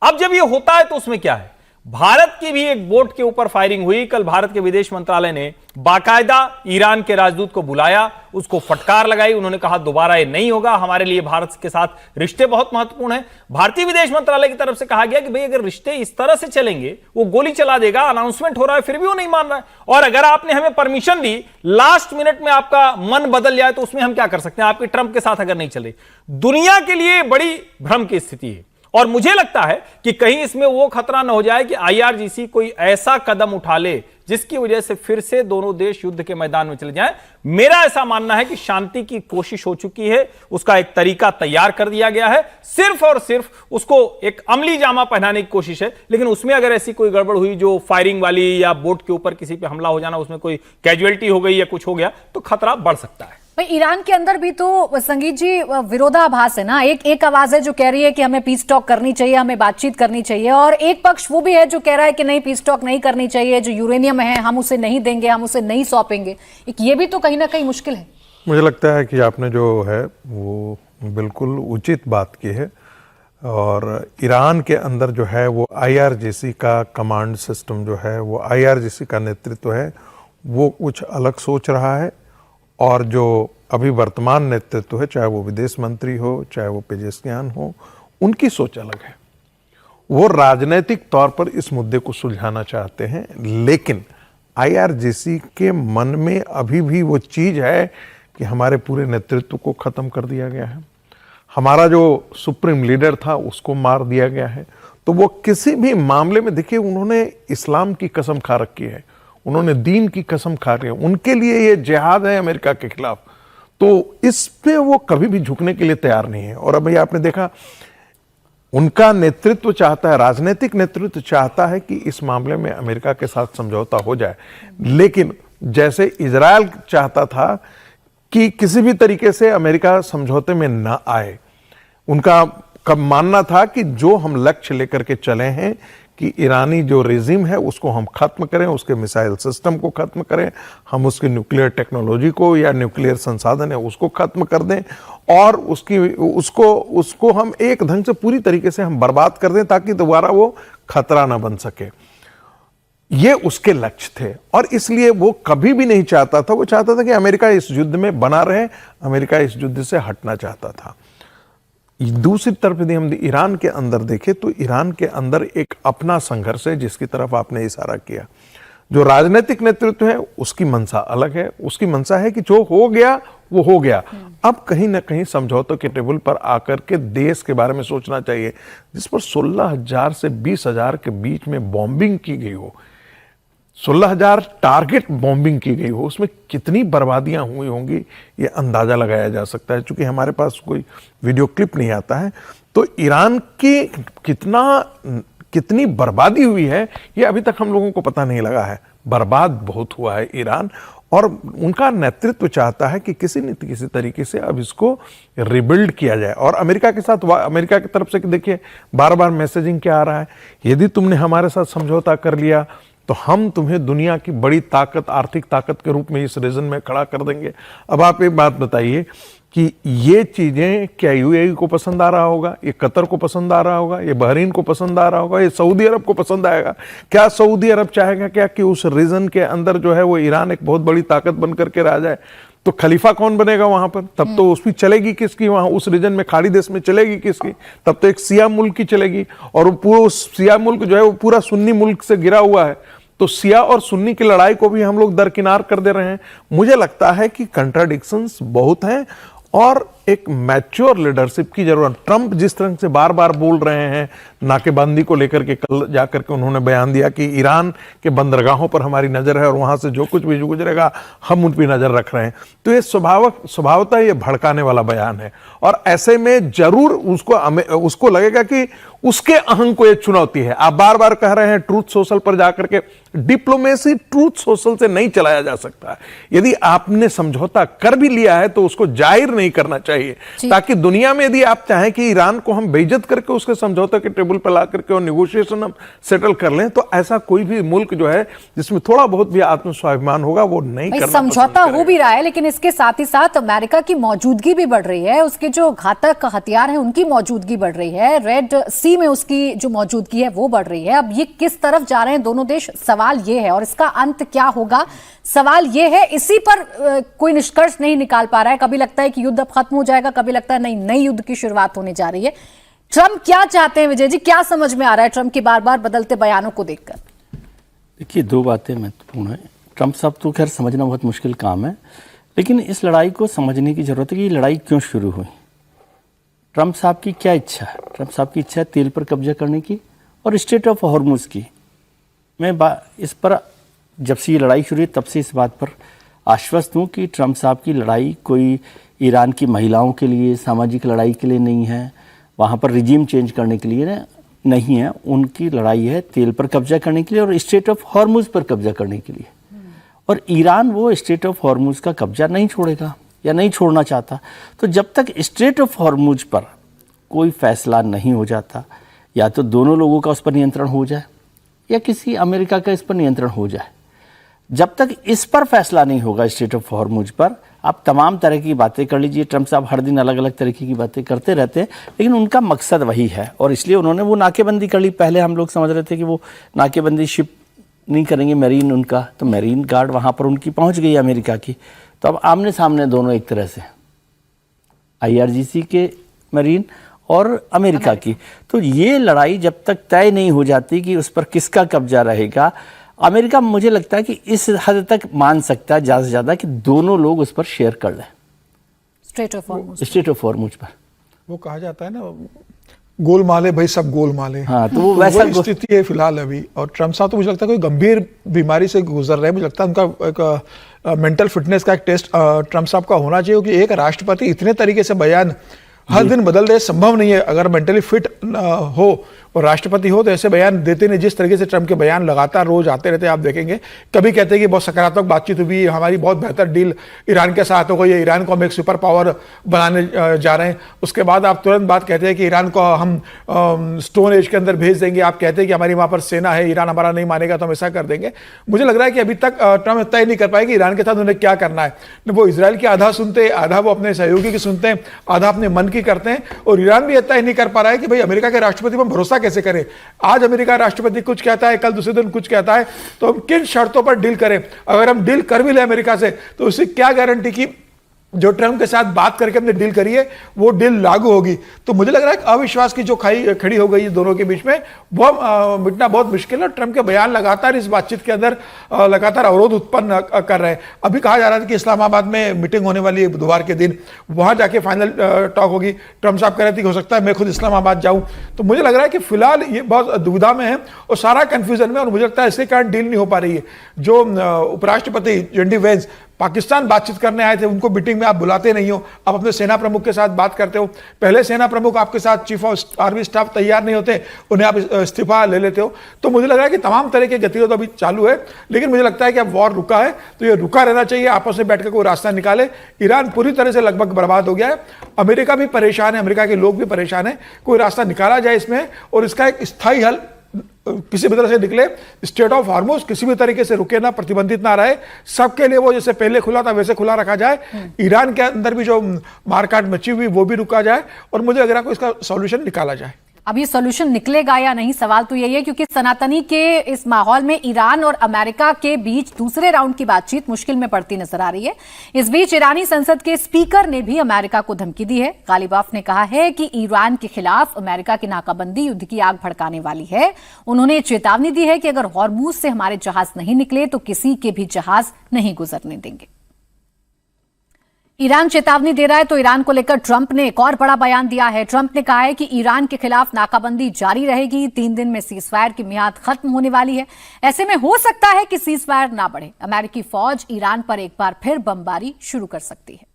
अब जब ये होता है तो उसमें क्या है, भारत की भी एक बोट के ऊपर फायरिंग हुई। कल भारत के विदेश मंत्रालय ने बाकायदा ईरान के राजदूत को बुलाया, उसको फटकार लगाई, उन्होंने कहा दोबारा ये नहीं होगा, हमारे लिए भारत के साथ रिश्ते बहुत महत्वपूर्ण हैं। भारतीय विदेश मंत्रालय की तरफ से कहा गया कि भाई अगर रिश्ते इस तरह से चलेंगे, वो गोली चला देगा, अनाउंसमेंट हो रहा है फिर भी वो नहीं मान रहा है, और अगर आपने हमें परमिशन दी, लास्ट मिनट में आपका मन बदल जाए तो उसमें हम क्या कर सकते हैं, आपके ट्रंप के साथ अगर नहीं चले। दुनिया के लिए बड़ी भ्रम की स्थिति है और मुझे लगता है कि कहीं इसमें वो खतरा न हो जाए कि आईआरजीसी कोई ऐसा कदम उठा ले जिसकी वजह से फिर से दोनों देश युद्ध के मैदान में चले जाएं। मेरा ऐसा मानना है कि शांति की कोशिश हो चुकी है, उसका एक तरीका तैयार कर दिया गया है, सिर्फ और सिर्फ उसको एक अमली जामा पहनाने की कोशिश है। लेकिन उसमें अगर ऐसी कोई गड़बड़ हुई जो फायरिंग वाली या बोट के ऊपर किसी पे हमला हो जाना, उसमें कोई कैजुअलिटी हो गई या कुछ हो गया तो खतरा बढ़ सकता है। भाई ईरान के अंदर भी तो संगीत जी विरोधाभास है ना, एक आवाज है जो कह रही है कि हमें पीस टॉक करनी चाहिए, हमें बातचीत करनी चाहिए, और एक पक्ष वो भी है जो कह रहा है कि नहीं पीस टॉक नहीं करनी चाहिए, जो यूरेनियम है हम उसे नहीं देंगे, हम उसे नहीं सौंपेंगे। ये भी तो कहीं ना कहीं मुश्किल है। मुझे लगता है कि आपने जो है वो बिल्कुल उचित बात की है, और ईरान के अंदर जो है वो आईआरजीसी का कमांड सिस्टम जो है, वो आईआरजीसी का नेतृत्व है, वो कुछ अलग सोच रहा है, और जो अभी वर्तमान नेतृत्व है, चाहे वो विदेश मंत्री हो, चाहे वो पेजेस्कियान हो, उनकी सोच अलग है। वो राजनीतिक तौर पर इस मुद्दे को सुलझाना चाहते हैं, लेकिन आईआरजीसी के मन में अभी भी वो चीज है कि हमारे पूरे नेतृत्व को खत्म कर दिया गया है, हमारा जो सुप्रीम लीडर था उसको मार दिया गया है। तो वो किसी भी मामले में, देखिए, उन्होंने इस्लाम की कसम खा रखी है, उन्होंने दीन की कसम खा रही है, उनके लिए ये जिहाद है अमेरिका के खिलाफ, तो इस पे वो कभी भी झुकने के लिए तैयार नहीं है। और अभी आपने देखा उनका नेतृत्व चाहता है, राजनीतिक नेतृत्व चाहता है कि इस मामले में अमेरिका के साथ समझौता हो जाए, लेकिन जैसे इजराइल चाहता था कि किसी भी तरीके से अमेरिका समझौते में ना आए, उनका कब मानना था कि जो हम लक्ष्य लेकर के चले हैं कि ईरानी जो रेजिम है उसको हम खत्म करें, उसके मिसाइल सिस्टम को खत्म करें, हम उसकी न्यूक्लियर टेक्नोलॉजी को या न्यूक्लियर संसाधन है उसको खत्म कर दें, और उसको हम एक ढंग से पूरी तरीके से हम बर्बाद कर दें ताकि दोबारा वो खतरा ना बन सके। ये उसके लक्ष्य थे, और इसलिए वो कभी भी नहीं चाहता था, वो चाहता था कि अमेरिका इस युद्ध में बना रहे, अमेरिका इस युद्ध से हटना चाहता था। दूसरी तरफ यदि हम ईरान के अंदर देखें तो ईरान के अंदर एक अपना संघर्ष है जिसकी तरफ आपने इशारा किया। जो राजनीतिक नेतृत्व है उसकी मंशा अलग है, उसकी मंशा है कि जो हो गया वो हो गया, अब कहीं ना कहीं समझौतों के टेबल पर आकर के देश के बारे में सोचना चाहिए, जिस पर 16,000 से 20,000 के बीच में बॉम्बिंग की गई हो, 16,000 टारगेट बॉम्बिंग की गई हो, उसमें कितनी बर्बादियां हुई होंगी ये अंदाजा लगाया जा सकता है। चूंकि हमारे पास कोई वीडियो क्लिप नहीं आता है, तो ईरान की कितनी बर्बादी हुई है ये अभी तक हम लोगों को पता नहीं लगा है। बर्बाद बहुत हुआ है ईरान, और उनका नेतृत्व चाहता है कि किसी न किसी तरीके से अब इसको रिबिल्ड किया जाए। और अमेरिका के साथ, अमेरिका की तरफ से देखिए बार बार मैसेजिंग क्या आ रहा है, यदि तुमने हमारे साथ समझौता कर लिया तो हम तुम्हें दुनिया की बड़ी ताकत, आर्थिक ताकत के रूप में इस रीजन में खड़ा कर देंगे। अब आप एक बात बताइए कि ये चीजें क्या यूएई को पसंद आ रहा होगा, ये कतर को पसंद आ रहा होगा, ये बहरीन को पसंद आ रहा होगा, ये सऊदी अरब को पसंद आएगा? क्या सऊदी अरब चाहेगा क्या कि उस रीजन के अंदर जो है वो ईरान एक बहुत बड़ी ताकत बन करके रह जाए? तो खलीफा कौन बनेगा वहां पर? तब तो उसकी चलेगी किसकी वहां उस रीजन में, खाड़ी देश में चलेगी किसकी? तब तो एक सिया मुल्क की चलेगी, और वो पूरा सिया मुल्क जो है वो पूरा सुन्नी मुल्क से घिरा हुआ है। तो सिया और सुन्नी की लड़ाई को भी हम लोग दरकिनार कर दे रहे हैं। मुझे लगता है कि कंट्राडिक्शंस बहुत हैं और एक मैच्योर लीडरशिप की जरूरत। ट्रंप जिस तरह से बार बार बोल रहे हैं नाकेबंदी को लेकर के, कल जाकर के उन्होंने बयान दिया कि ईरान के बंदरगाहों पर हमारी नजर है और वहां से जो कुछ भी गुजरेगा हम उन पर नजर रख रहे हैं, तो ये स्वभावतः ये भड़काने वाला बयान है। और ऐसे में जरूर उसको लगेगा कि उसके अहंग को ये चुनौती है। आप बार बार कह रहे हैं ट्रूथ सोशल पर जाकर के, डिप्लोमेसी ट्रूथ सोशल से नहीं चलाया जा सकता। यदि आपने समझौता कर भी लिया है तो उसको जाहिर नहीं करना चाहिए। चाहिए, ताकि दुनिया में यदि आप चाहें कि ईरान को हम बेइज्जत करके उसके समझौते के टेबल पर ला करके और निगोशिएशन हम सेटल कर लें, तो ऐसा कोई भी मुल्क जो है जिसमें थोड़ा बहुत भी आत्मस्वाभिमान होगा वो नहीं करना पसंद समझौता करेगा। हो भी रहा है, लेकिन इसके साथ ही साथ अमेरिका की मौजूदगी भी बढ़ रही है, उसके जो घातक हथियार हैं उनकी मौजूदगी बढ़ रही है, रेड सी में उसकी जो मौजूदगी है वो बढ़ रही है। अब ये किस तरफ जा रहे हैं दोनों देश, सवाल ये है, और इसका अंत क्या होगा सवाल ये है। इसी पर कोई निष्कर्ष नहीं निकाल पा रहा है। कभी लगता है कि युद्ध अब खत्म हो जाएगा, कभी लगता है नहीं, नई युद्ध की शुरुआत होने जा रही है। ट्रंप क्या चाहते हैं विजय जी, क्या समझ में आ रहा है ट्रंप के बार बार बदलते बयानों को देखकर? देखिए, दो बातें महत्वपूर्ण है। ट्रंप साहब तो खैर समझना बहुत मुश्किल काम है, लेकिन इस लड़ाई को समझने की जरूरत है कि ये लड़ाई क्यों शुरू हुई। ट्रंप साहब की क्या इच्छा है? ट्रंप साहब की इच्छा है तेल पर कब्जा करने की और स्ट्रेट ऑफ हॉर्मुज की। मैं इस पर जब से ये लड़ाई शुरू हुई तब से इस बात पर आश्वस्त हूँ कि ट्रंप साहब की लड़ाई कोई ईरान की महिलाओं के लिए, सामाजिक लड़ाई के लिए नहीं है, वहाँ पर रिजीम चेंज करने के लिए नहीं है। उनकी लड़ाई है तेल पर कब्जा करने के लिए और स्ट्रेट ऑफ हॉर्मुज पर कब्जा करने के लिए। और ईरान वो स्ट्रेट ऑफ हॉर्मुज का कब्जा नहीं छोड़ेगा या नहीं छोड़ना चाहता। तो जब तक स्ट्रेट ऑफ हॉर्मुज पर कोई फैसला नहीं हो जाता, या तो दोनों लोगों का उस पर नियंत्रण हो जाए या किसी अमेरिका का इस पर नियंत्रण हो जाए, जब तक इस पर फैसला नहीं होगा स्ट्रेट ऑफ हॉर्मुज पर, आप तमाम तरह की बातें कर लीजिए। ट्रंप साहब हर दिन अलग अलग तरीके की बातें करते रहते हैं, लेकिन उनका मकसद वही है और इसलिए उन्होंने वो नाकेबंदी कर ली। पहले हम लोग समझ रहे थे कि वो नाकेबंदी शिप नहीं करेंगे, मैरीन उनका, तो मैरीन गार्ड वहाँ पर उनकी पहुँच गई अमेरिका की। तो अब आमने सामने दोनों एक तरह से IRGC के मैरीन और अमेरिका की। तो ये लड़ाई जब तक तय नहीं हो जाती कि उस पर किसका कब्जा रहेगा, अमेरिका मुझे लगता है कि इस हद तक मान सकता है ज़्यादा से ज़्यादा कि दोनों लोग उस पर शेयर कर लें स्ट्रेट ऑफ हॉर्मुज पर। वो कहा जाता है ना, गोलमाले भाई सब गोलमाले। हाँ, तो वो वैसा स्थिति है फिलहाल अभी। और ट्रंप साहब तो मुझे लगता है कोई गंभीर बीमारी से गुजर रहे हैं। मुझे लगता है उनका एक मेंटल फिटनेस का एक टेस्ट ट्रंप साहब का होना चाहिए, क्योंकि एक राष्ट्रपति इतने तरीके से बयान हर दिन बदल रहे, संभव नहीं है। अगर मेंटली फिट हो और राष्ट्रपति हो तो ऐसे बयान देते नहीं। जिस तरीके से ट्रंप के बयान लगातार रोज आते रहते हैं, आप देखेंगे कभी कहते हैं कि बहुत सकारात्मक बातचीत हुई, हमारी बहुत बेहतर डील ईरान के साथ हो गई, ईरान को हम एक सुपर पावर बनाने जा रहे हैं। उसके बाद आप तुरंत बात कहते हैं कि ईरान को हम स्टोन एज के अंदर भेज देंगे। आप कहते हैं कि हमारी वहाँ पर सेना है, ईरान हमारा नहीं मानेगा तो हम ऐसा कर देंगे। मुझे लग रहा है कि अभी तक ट्रंप तय नहीं कर पाए कि ईरान के साथ उन्हें क्या करना है। वो इसराइल की आधा सुनते, आधा वो अपने सहयोगी की सुनते हैं, आधा अपने मन की करते हैं। और ईरान भी तय नहीं कर पा रहा है कि भाई अमेरिका के राष्ट्रपति पर भरोसा कैसे करें। आज अमेरिका राष्ट्रपति कुछ कहता है, कल दूसरे दिन कुछ कहता है, तो हम किन शर्तों पर डील करें। अगर हम डील कर भी ले अमेरिका से तो उससे क्या गारंटी कि जो ट्रंप के साथ बात करके हमने डील करी है वो डील लागू होगी। तो मुझे लग रहा है कि अविश्वास की जो खाई खड़ी हो गई दोनों के बीच में वो मिटना बहुत मुश्किल है। ट्रंप के बयान लगातार इस बातचीत के अंदर लगातार अवरोध उत्पन्न कर रहे हैं। अभी कहा जा रहा था कि इस्लामाबाद में मीटिंग होने वाली है बुधवार के दिन, वहां जाके फाइनल टॉक होगी। ट्रंप साहब कह रहे थे कि हो सकता है मैं खुद इस्लामाबाद जाऊं। तो मुझे लग रहा है कि फिलहाल ये बहुत दुविधा में है और सारा कंफ्यूजन में, और मुझे लगता है इसके कारण डील नहीं हो पा रही है। जो उपराष्ट्रपति JD Vance पाकिस्तान बातचीत करने आए थे, उनको मीटिंग में आप बुलाते नहीं हो, आप अपने सेना प्रमुख के साथ बात करते हो। पहले सेना प्रमुख आपके साथ चीफ ऑफ आर्मी स्टाफ तैयार नहीं होते, उन्हें आप इस्तीफा ले लेते हो। तो मुझे लग रहा है कि तमाम तरह के गतिविधि अभी चालू है, लेकिन मुझे लगता है कि अब वॉर रुका है तो ये रुका रहना चाहिए, आपस में बैठकर कोई रास्ता निकाले। ईरान पूरी तरह से लगभग बर्बाद हो गया है, अमेरिका भी परेशान है, अमेरिका के लोग भी परेशान है। कोई रास्ता निकाला जाए इसमें और इसका एक स्थायी हल किसी भी तरह से निकले। स्ट्रेट ऑफ हॉर्मुज किसी भी तरीके से रुके ना, प्रतिबंधित ना रहे, सबके लिए वो जैसे पहले खुला था वैसे खुला रखा जाए। ईरान के अंदर भी जो मारकाट मची हुई वो भी रुका जाए और मुझे लग रहा है कि इसका सॉल्यूशन निकाला जाए। अब ये सॉल्यूशन निकलेगा या नहीं, सवाल तो यही है, क्योंकि सनातनी के इस माहौल में ईरान और अमेरिका के बीच दूसरे राउंड की बातचीत मुश्किल में पड़ती नजर आ रही है। इस बीच ईरानी संसद के स्पीकर ने भी अमेरिका को धमकी दी है। गालिबाफ ने कहा है कि ईरान के खिलाफ अमेरिका की नाकाबंदी युद्ध की आग भड़काने वाली है। उन्होंने चेतावनी दी है कि अगर हॉर्मुज से हमारे जहाज नहीं निकले तो किसी के भी जहाज नहीं गुजरने देंगे। ईरान चेतावनी दे रहा है तो ईरान को लेकर ट्रंप ने एक और बड़ा बयान दिया है। ट्रंप ने कहा है कि ईरान के खिलाफ नाकाबंदी जारी रहेगी, 3 दिन में सीजफायर की मियाद खत्म होने वाली है। ऐसे में हो सकता है कि सीजफायर ना बढ़े, अमेरिकी फौज ईरान पर एक बार फिर बमबारी शुरू कर सकती है।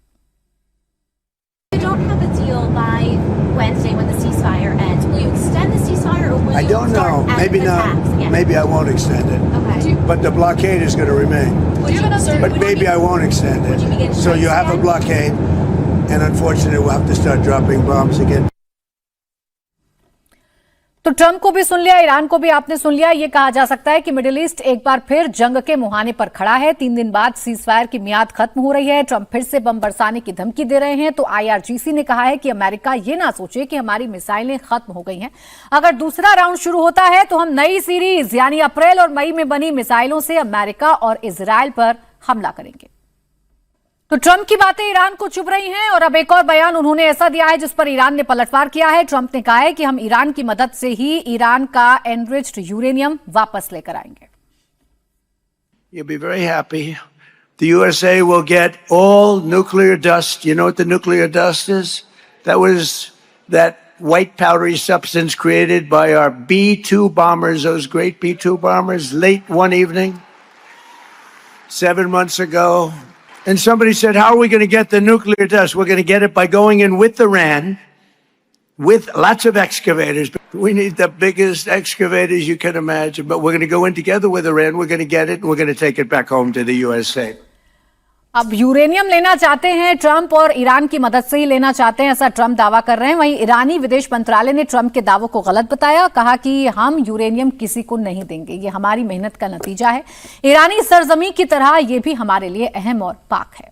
I don't know. Maybe not. Maybe I won't extend it. Okay. But the blockade is going to remain. But maybe I won't extend it. So you have a blockade, and unfortunately, we'll have to start dropping bombs again. तो ट्रंप को भी सुन लिया, ईरान को भी आपने सुन लिया। ये कहा जा सकता है कि मिडिल ईस्ट एक बार फिर जंग के मुहाने पर खड़ा है। 3 दिन बाद सीजफायर की मियाद खत्म हो रही है। ट्रंप फिर से बम बरसाने की धमकी दे रहे हैं। तो IRGC ने कहा है कि अमेरिका ये ना सोचे कि हमारी मिसाइलें खत्म हो गई हैं। अगर दूसरा राउंड शुरू होता है तो हम नई सीरीज यानी अप्रैल और मई में बनी मिसाइलों से अमेरिका और इजराइल पर हमला करेंगे। तो ट्रंप की बातें ईरान को चुभ रही हैं और अब एक और बयान उन्होंने ऐसा दिया है जिस पर ईरान ने पलटवार किया है। ट्रंप ने कहा है कि हम ईरान की मदद से ही ईरान का एनरिच्ड यूरेनियम वापस लेकर आएंगे। You'll be very happy. The USA will get all nuclear dust. You know what the nuclear dust is? That was that white powdery substance created by our B-2 bombers, those great B-2 bombers, late one evening, 7 months ago. And somebody said, how are we going to get the nuclear dust? We're going to get it by going in with Iran, with lots of excavators. We need the biggest excavators you can imagine, but we're going to go in together with Iran. We're going to get it, and we're going to take it back home to the USA. अब यूरेनियम लेना चाहते हैं ट्रंप और ईरान की मदद से ही लेना चाहते हैं, ऐसा ट्रंप दावा कर रहे हैं। वहीं ईरानी विदेश मंत्रालय ने ट्रंप के दावों को गलत बताया, कहा कि हम यूरेनियम किसी को नहीं देंगे, ये हमारी मेहनत का नतीजा है। ईरानी सरजमी की तरह ये भी हमारे लिए अहम और पाक है।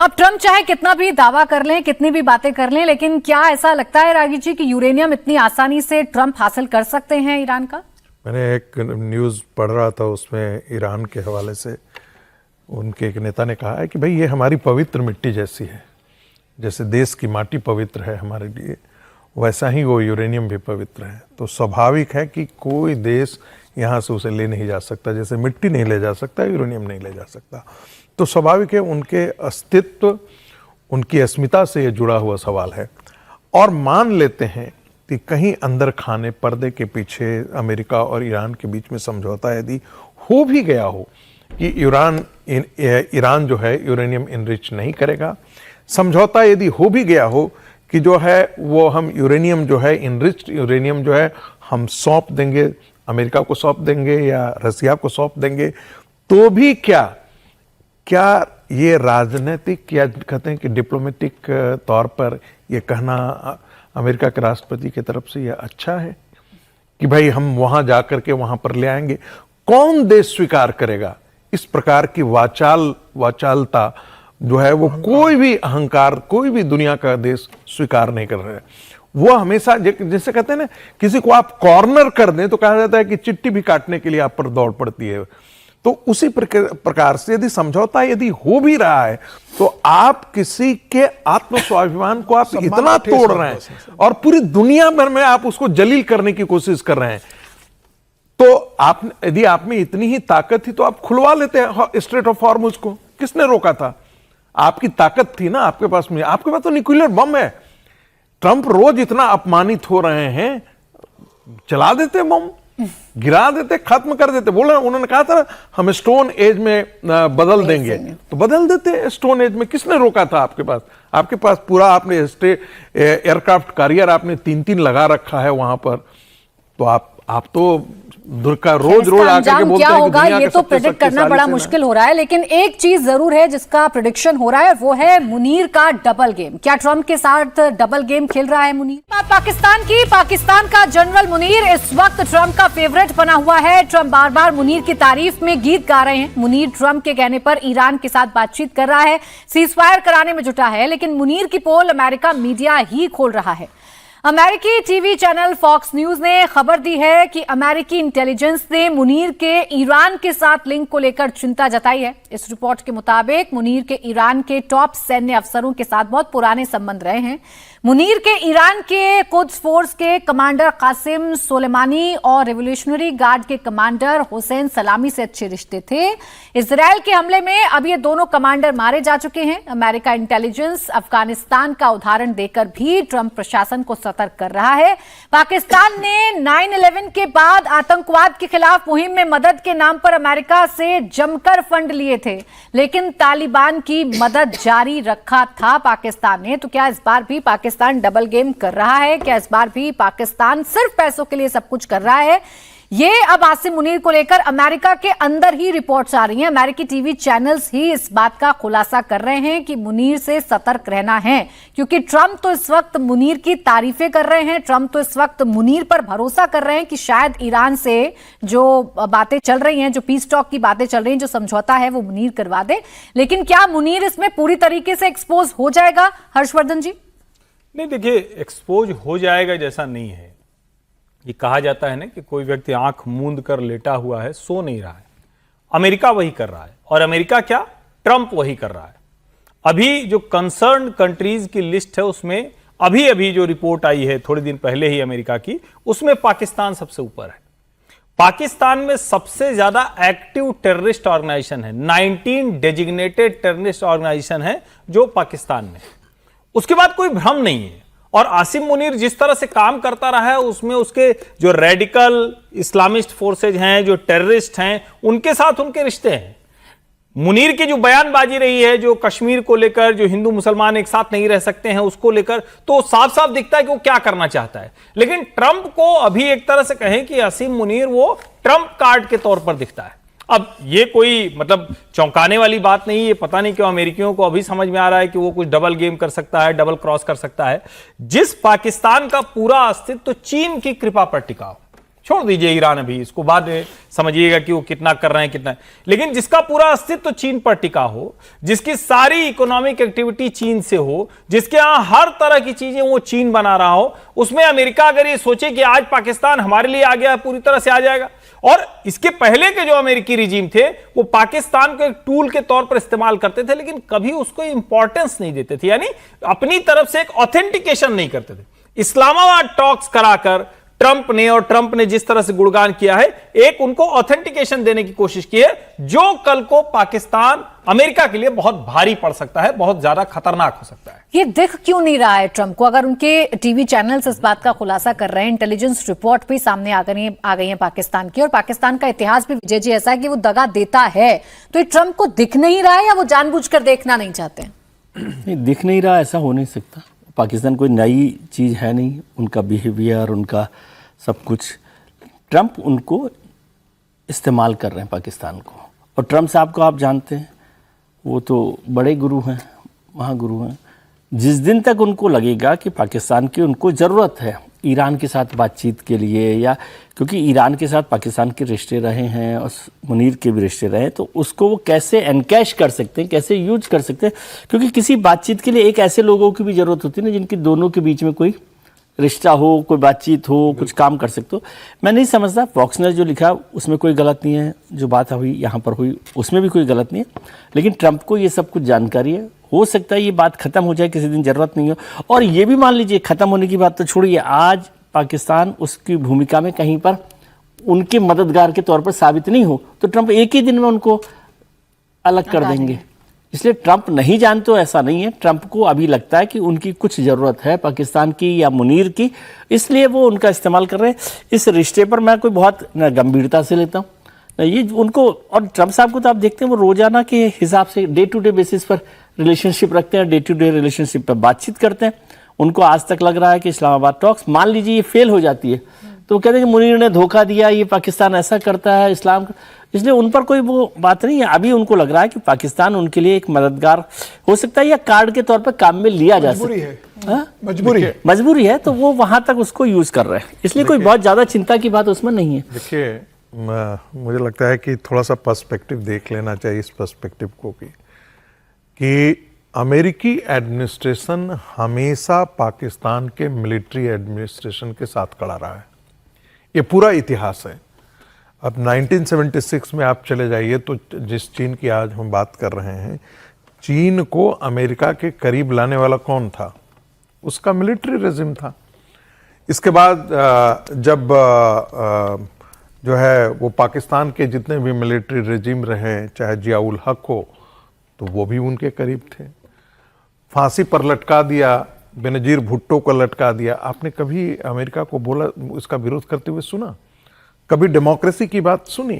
अब ट्रंप चाहे कितना भी दावा कर लें, कितनी भी बातें कर लें, लेकिन क्या ऐसा लगता है रागी जी कि यूरेनियम इतनी आसानी से ट्रंप हासिल कर सकते हैं ईरान का? मैंने एक न्यूज़ पढ़ रहा था, उसमें ईरान के हवाले से उनके एक नेता ने कहा है कि भाई ये हमारी पवित्र मिट्टी जैसी है, जैसे देश की माटी पवित्र है हमारे लिए, वैसा ही वो यूरेनियम भी पवित्र है। तो स्वाभाविक है कि कोई देश यहाँ से उसे ले नहीं जा सकता, जैसे मिट्टी नहीं ले जा सकता यूरेनियम नहीं ले जा सकता। तो स्वाभाविक है उनके अस्तित्व, उनकी अस्मिता से ये जुड़ा हुआ सवाल है। और मान लेते हैं कि कहीं अंदर खाने पर्दे के पीछे अमेरिका और ईरान के बीच में समझौता यदि हो भी गया हो कि ईरान जो है यूरेनियम इनरिच नहीं करेगा, समझौता यदि हो भी गया हो कि जो है वो हम यूरेनियम जो है इनरिच्ड यूरेनियम जो है हम सौंप देंगे, अमेरिका को सौंप देंगे या रसिया को सौंप देंगे, तो भी क्या ये राजनीतिक या कहते हैं कि डिप्लोमेटिक तौर पर ये कहना अमेरिका के राष्ट्रपति की तरफ से ये अच्छा है कि भाई हम वहां जाकर के वहां पर ले आएंगे? कौन देश स्वीकार करेगा इस प्रकार की वाचालता जो है? वो कोई भी अहंकार, कोई भी दुनिया का देश स्वीकार नहीं कर रहा है। वो हमेशा जैसे कहते हैं ना, किसी को आप कॉर्नर कर दें तो कहा जाता है कि चिट्ठी भी काटने के लिए आप पर दौड़ पड़ती है। तो उसी प्रकार से यदि समझौता यदि हो भी रहा है तो आप किसी के आत्मस्वाभिमान को आप इतना तोड़ रहे हैं और पूरी दुनिया भर में आप उसको जलील करने की कोशिश कर रहे हैं। तो आप यदि आप में इतनी ही ताकत थी तो आप खुलवा लेते हैं स्ट्रेट ऑफ हॉर्मुज को। किसने रोका था? आपकी ताकत थी ना आपके पास में। आपके पास तो न्यूक्लियर बम है। ट्रंप रोज इतना अपमानित हो रहे हैं, चला देते बम, गिरा देते, खत्म कर देते। बोल रहे उन्होंने कहा था हम स्टोन एज में बदल देंगे, तो बदल देते स्टोन एज में। किसने रोका था? आपके पास पूरा आपने एयरक्राफ्ट कैरियर आपने 3-3 लगा रखा है वहां पर। तो आप तो रोज आकर के बोलते हैं कि दुनिया ये तो प्रेडिक्ट करना बड़ा मुश्किल हो रहा है। लेकिन एक चीज जरूर है जिसका प्रेडिक्शन हो रहा है, वो है मुनीर का डबल गेम। क्या ट्रंप के साथ डबल गेम खेल रहा है मुनीर? पाकिस्तान का जनरल मुनीर इस वक्त ट्रंप का फेवरेट बना हुआ है। ट्रंप बार बार मुनीर की तारीफ में गीत गा रहे हैं। मुनीर ट्रंप के कहने पर ईरान के साथ बातचीत कर रहा है, सीजफायर कराने में जुटा है, लेकिन मुनीर की पोल अमेरिका मीडिया ही खोल रहा है। अमेरिकी टीवी चैनल फॉक्स न्यूज ने खबर दी है कि अमेरिकी इंटेलिजेंस ने मुनीर के ईरान के साथ लिंक को लेकर चिंता जताई है। इस रिपोर्ट के मुताबिक मुनीर के ईरान के टॉप सैन्य अफसरों के साथ बहुत पुराने संबंध रहे हैं। मुनीर के ईरान के कुद्स फोर्स के कमांडर कासिम सोलेमानी और रिवोल्यूशनरी गार्ड के कमांडर हुसैन सलामी से अच्छे रिश्ते थे। इजरायल के हमले में अब ये दोनों कमांडर मारे जा चुके हैं। अमेरिका इंटेलिजेंस अफगानिस्तान का उदाहरण देकर भी ट्रंप प्रशासन को सतर्क कर रहा है। पाकिस्तान ने 9/11 के बाद आतंकवाद के खिलाफ मुहिम में मदद के नाम पर अमेरिका से जमकर फंड लिए थे, लेकिन तालिबान की मदद जारी रखा था पाकिस्तान ने। तो क्या इस बार भी पाकिस्तान डबल गेम कर रहा है? क्या इस बार भी पाकिस्तान सिर्फ पैसों के लिए सब कुछ कर रहा है? ये अब आसिम मुनीर को लेकर अमेरिका के अंदर ही रिपोर्ट्स आ रही हैं। अमेरिकी टीवी चैनल्स ही इस बात का खुलासा कर रहे हैं कि मुनीर से सतर्क रहना है, क्योंकि ट्रंप तो इस वक्त मुनीर की तारीफें कर रहे हैं। ट्रंप तो इस वक्त मुनीर पर भरोसा कर रहे हैं कि शायद ईरान से जो बातें चल रही हैं, जो पीस टॉक की बातें चल रही हैं, जो समझौता है, वो मुनीर करवा दे। लेकिन क्या मुनीर इसमें पूरी तरीके से एक्सपोज हो जाएगा, हर्षवर्धन जी? नहीं, देखिए, एक्सपोज हो जाएगा जैसा नहीं है। ये कहा जाता है ना कि कोई व्यक्ति आंख मूंद कर लेटा हुआ है, सो नहीं रहा है। अमेरिका वही कर रहा है। और अमेरिका क्या, ट्रंप वही कर रहा है। अभी जो कंसर्न कंट्रीज की लिस्ट है उसमें अभी जो रिपोर्ट आई है थोड़े दिन पहले ही अमेरिका की, उसमें पाकिस्तान सबसे ऊपर है। पाकिस्तान में सबसे ज्यादा एक्टिव टेररिस्ट ऑर्गेनाइजेशन है, 19 डेजिग्नेटेड टेररिस्ट ऑर्गेनाइजेशन है जो पाकिस्तान में। उसके बाद कोई भ्रम नहीं है। और आसिम मुनीर जिस तरह से काम करता रहा है, उसमें उसके जो रेडिकल इस्लामिस्ट फोर्सेज हैं, जो टेररिस्ट हैं, उनके साथ उनके रिश्ते हैं। मुनीर की जो बयानबाजी रही है, जो कश्मीर को लेकर, जो हिंदू मुसलमान एक साथ नहीं रह सकते हैं उसको लेकर, तो साफ साफ दिखता है कि वो क्या करना चाहता है। लेकिन ट्रंप को अभी एक तरह से कहें कि आसिम मुनीर वो ट्रंप कार्ड के तौर पर दिखता है। अब ये कोई मतलब चौंकाने वाली बात नहीं है। पता नहीं क्यों अमेरिकियों को अभी समझ में आ रहा है कि वो कुछ डबल गेम कर सकता है, डबल क्रॉस कर सकता है। जिस पाकिस्तान का पूरा अस्तित्व तो चीन की कृपा पर टिका हो, छोड़ दीजिए ईरान, अभी इसको बाद में समझिएगा कि वो कितना कर रहे हैं कितना, लेकिन जिसका पूरा अस्तित्व तो चीन पर टिका हो, जिसकी सारी इकोनॉमिक एक्टिविटी चीन से हो, जिसके यहां हर तरह की चीजें वो चीन बना रहा हो, उसमें अमेरिका अगर ये सोचे कि आज पाकिस्तान हमारे लिए आ गया, पूरी तरह से आ जाएगा। और इसके पहले के जो अमेरिकी रिजीम थे वो पाकिस्तान को एक टूल के तौर पर इस्तेमाल करते थे, लेकिन कभी उसको इंपॉर्टेंस नहीं देते थे, यानी अपनी तरफ से एक ऑथेंटिकेशन नहीं करते थे। इस्लामाबाद टॉक्स कराकर ट्रंप ने जिस तरह से गुणगान किया है, एक उनको ऑथेंटिकेशन देने की कोशिश की है, जो कल को पाकिस्तान अमेरिका के लिए बहुत भारी पड़ सकता है, बहुत ज्यादा खतरनाक हो सकता है। ये दिख क्यों नहीं रहा है ट्रंप को? अगर उनके टीवी चैनल्स इस बात का खुलासा कर रहे हैं, इंटेलिजेंस रिपोर्ट भी सामने आ गई है पाकिस्तान की, और पाकिस्तान का इतिहास भी विजय जी ऐसा है कि वो दगा देता है, तो ये ट्रंप को दिख नहीं रहा है या वो जानबूझकर देखना नहीं चाहते हैं? नहीं, दिख नहीं रहा, ऐसा हो नहीं सकता। पाकिस्तान कोई नई चीज़ है नहीं, उनका बिहेवियर, उनका सब कुछ, ट्रंप उनको इस्तेमाल कर रहे हैं पाकिस्तान को। और ट्रंप साहब को आप जानते हैं, वो तो बड़े गुरु हैं, महागुरु हैं। जिस दिन तक उनको लगेगा कि पाकिस्तान की उनको ज़रूरत है ईरान के साथ बातचीत के लिए, या क्योंकि ईरान के साथ पाकिस्तान के रिश्ते रहे हैं और मुनीर के भी रिश्ते रहे हैं, तो उसको वो कैसे एनकैश कर सकते हैं, कैसे यूज कर सकते हैं। क्योंकि किसी बातचीत के लिए एक ऐसे लोगों की भी ज़रूरत होती है ना, जिनकी दोनों के बीच में कोई रिश्ता हो, कोई बातचीत हो, कुछ काम कर सकते हो। मैं नहीं समझता, फॉक्स ने जो लिखा उसमें कोई गलत नहीं है, जो बात हुई यहाँ पर हुई उसमें भी कोई गलत नहीं है, लेकिन ट्रंप को ये सब कुछ जानकारी है। हो सकता है ये बात खत्म हो जाए किसी दिन, ज़रूरत नहीं हो। और ये भी मान लीजिए खत्म होने की बात तो छोड़िए, आज पाकिस्तान उसकी भूमिका में कहीं पर उनके मददगार के तौर पर साबित नहीं हो, तो ट्रंप एक ही दिन में उनको अलग कर देंगे। इसलिए ट्रंप नहीं जानते, ऐसा नहीं है। ट्रंप को अभी लगता है कि उनकी कुछ ज़रूरत है पाकिस्तान की या मुनीर की, इसलिए वो उनका इस्तेमाल कर रहे हैं। इस रिश्ते पर मैं कोई बहुत गंभीरता से लेता हूँ ये उनको। और ट्रंप साहब को तो आप देखते हैं, वो रोजाना के हिसाब से डे टू डे बेसिस पर रिलेशनशिप रखते हैं, डे टू डे रिलेशनशिप पर बातचीत करते हैं। उनको आज तक लग रहा है कि इस्लामाबाद टॉक्स, मान लीजिए ये फेल हो जाती है, तो कहते हैं कि मुनीर ने धोखा दिया, ये पाकिस्तान ऐसा करता है इस्लाम, इसलिए उन पर कोई वो बात नहीं है। अभी उनको लग रहा है कि पाकिस्तान उनके लिए एक मददगार हो सकता है, या कार्ड के तौर पर काम में लिया जा सकता है। मजबूरी है, तो वो वहां तक उसको यूज कर रहे हैं, इसलिए कोई बहुत ज्यादा चिंता की बात उसमें नहीं है। देखिए, मुझे लगता है कि थोड़ा सा पर्सपेक्टिव देख लेना चाहिए इस पर्सपेक्टिव को कि अमेरिकी एडमिनिस्ट्रेशन हमेशा पाकिस्तान के मिलिट्री एडमिनिस्ट्रेशन के साथ खड़ा रहा है, ये पूरा इतिहास है। अब 1976 में आप चले जाइए तो जिस चीन की आज हम बात कर रहे हैं, चीन को अमेरिका के करीब लाने वाला कौन था? उसका मिलिट्री रेजिम था। इसके बाद जब जो है वो पाकिस्तान के जितने भी मिलिट्री रेजिम रहे, चाहे जियाउल हक हो तो वो भी उनके करीब थे। फांसी पर लटका दिया, बेनजीर भुट्टो को लटका दिया। आपने कभी अमेरिका को बोला, उसका विरोध करते हुए सुना? कभी डेमोक्रेसी की बात सुनी?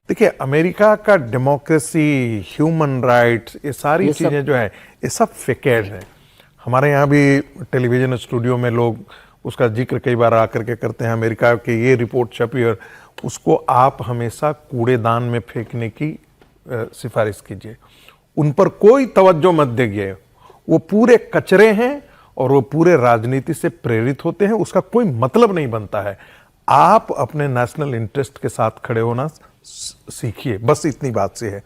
देखिए, अमेरिका का डेमोक्रेसी, ह्यूमन राइट्स, ये सारी चीजें जो है ये सब फेकेड है। हमारे यहाँ भी टेलीविजन स्टूडियो में लोग उसका जिक्र कई बार आकर के करते हैं, अमेरिका की ये रिपोर्ट छपी, और उसको आप हमेशा कूड़ेदान में फेंकने की सिफारिश कीजिए। उन पर कोई तवज्जो मत दीजिए। वो पूरे कचरे हैं और वो पूरे राजनीति से प्रेरित होते हैं, उसका कोई मतलब नहीं बनता है। आप अपने नेशनल इंटरेस्ट के साथ खड़े होना सीखिए, बस इतनी बात से है।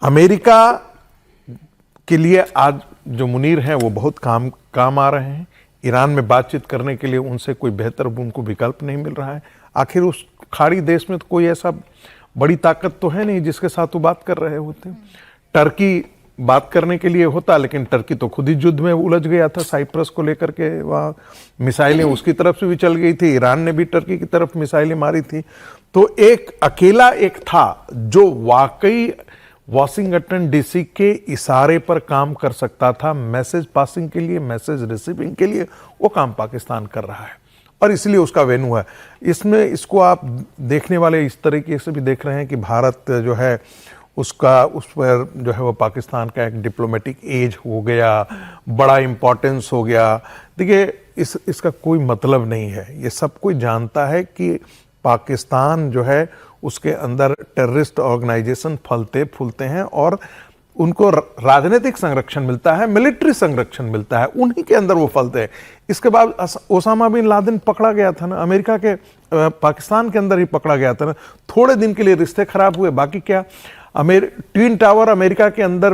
अमेरिका के लिए आज जो मुनीर हैं वो बहुत काम आ रहे हैं। ईरान में बातचीत करने के लिए उनसे कोई बेहतर उनको विकल्प नहीं मिल रहा है। आखिर उस खाड़ी देश में तो कोई ऐसा बड़ी ताकत तो है नहीं जिसके साथ वो बात कर रहे होते। टर्की बात करने के लिए होता, लेकिन टर्की तो खुद ही युद्ध में उलझ गया था साइप्रस को लेकर के। वहाँ मिसाइलें उसकी तरफ से भी चल गई थी, ईरान ने भी टर्की की तरफ मिसाइलें मारी थी। तो एक अकेला एक था जो वाकई वॉशिंगटन डीसी के इशारे पर काम कर सकता था, मैसेज पासिंग के लिए, मैसेज रिसीविंग के लिए। वो काम पाकिस्तान कर रहा है और इसलिए उसका वेन्यू है। इसमें इसको आप देखने वाले इस तरीके से भी देख रहे हैं कि भारत जो है उसका उस पर जो है वो पाकिस्तान का एक डिप्लोमेटिक एज हो गया, बड़ा इम्पोर्टेंस हो गया। देखिए, इसका कोई मतलब नहीं है। ये सब कोई जानता है कि पाकिस्तान जो है उसके अंदर टेररिस्ट ऑर्गेनाइजेशन फलते फूलते हैं और उनको राजनीतिक संरक्षण मिलता है, मिलिट्री संरक्षण मिलता है, उन्हीं के अंदर वो फलते हैं। इसके बाद ओसामा बिन लादेन पकड़ा गया था ना, अमेरिका के पाकिस्तान के अंदर ही पकड़ा गया था ना। थोड़े दिन के लिए रिश्ते खराब हुए, बाकी क्या। ट्विन टावर अमेरिका के अंदर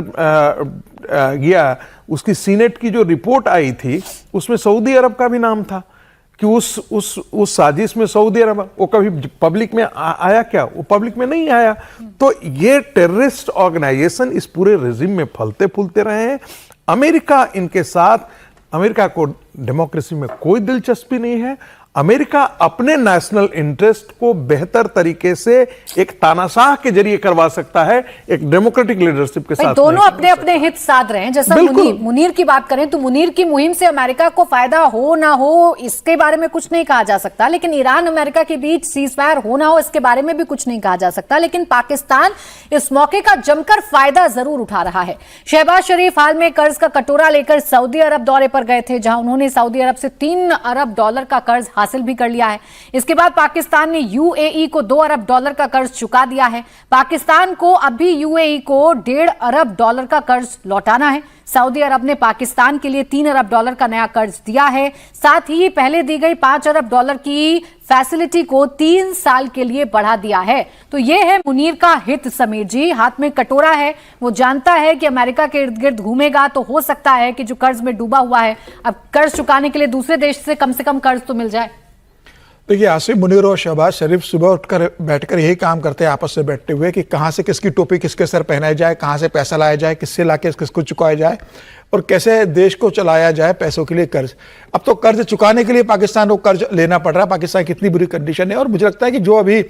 गया, उसकी सीनेट की जो रिपोर्ट आई थी उसमें सऊदी अरब का भी नाम था कि उस साजिश में सऊदी अरब, वो कभी पब्लिक में आया क्या? वो पब्लिक में नहीं आया। तो ये टेररिस्ट ऑर्गेनाइजेशन इस पूरे रेजिम में फलते फूलते रहे हैं। अमेरिका इनके साथ, अमेरिका को डेमोक्रेसी में कोई दिलचस्पी नहीं है। अमेरिका अपने नेशनल इंटरेस्ट को बेहतर तरीके से एक तानाशाह के जरिए करवा सकता है, एक डेमोक्रेटिक लीडरशिप के साथ। दोनों अपने अपने हित साध रहे हैं। जैसा मुनीर की बात करें तो मुनीर की मुहिम से अमेरिका को फायदा हो ना हो इसके बारे में कुछ नहीं कहा जा सकता, लेकिन ईरान अमेरिका के बीच सीजफायर हो ना हो इसके बारे में भी कुछ नहीं कहा जा सकता। लेकिन पाकिस्तान इस मौके का जमकर फायदा जरूर उठा रहा है। शहबाज शरीफ हाल में कर्ज का कटोरा लेकर सऊदी अरब दौरे पर गए थे, जहां उन्होंने सऊदी अरब से $3 अरब का कर्ज हासिल भी कर लिया है। इसके बाद पाकिस्तान ने यूएई को $2 अरब का कर्ज चुका दिया है। पाकिस्तान को अभी यूएई को $1.5 अरब का कर्ज लौटाना है। सऊदी अरब ने पाकिस्तान के लिए $3 अरब का नया कर्ज दिया है। साथ ही पहले दी गई $5 अरब की फैसिलिटी को 3 साल के लिए बढ़ा दिया है। तो यह है मुनीर का हित। समीर जी, हाथ में कटोरा है, वो जानता है कि अमेरिका के इर्द गिर्द घूमेगा तो हो सकता है कि जो कर्ज में डूबा हुआ है, अब कर्ज चुकाने के लिए दूसरे देश से कम कर्ज तो मिल जाए। देखिए, आसिफ मुनीर और शहबाज शरीफ सुबह उठकर बैठकर यही काम करते हैं आपस में बैठते हुए कि कहाँ से किसकी टोपी किसके सर पहनाई जाए, कहाँ से पैसा लाया जाए, किससे लाके किसको चुकाया जाए और कैसे देश को चलाया जाए पैसों के लिए कर्ज। अब तो कर्ज चुकाने के लिए पाकिस्तान को कर्ज लेना पड़ रहा है। पाकिस्तान की इतनी बुरी कंडीशन है और मुझे लगता है कि जो अभी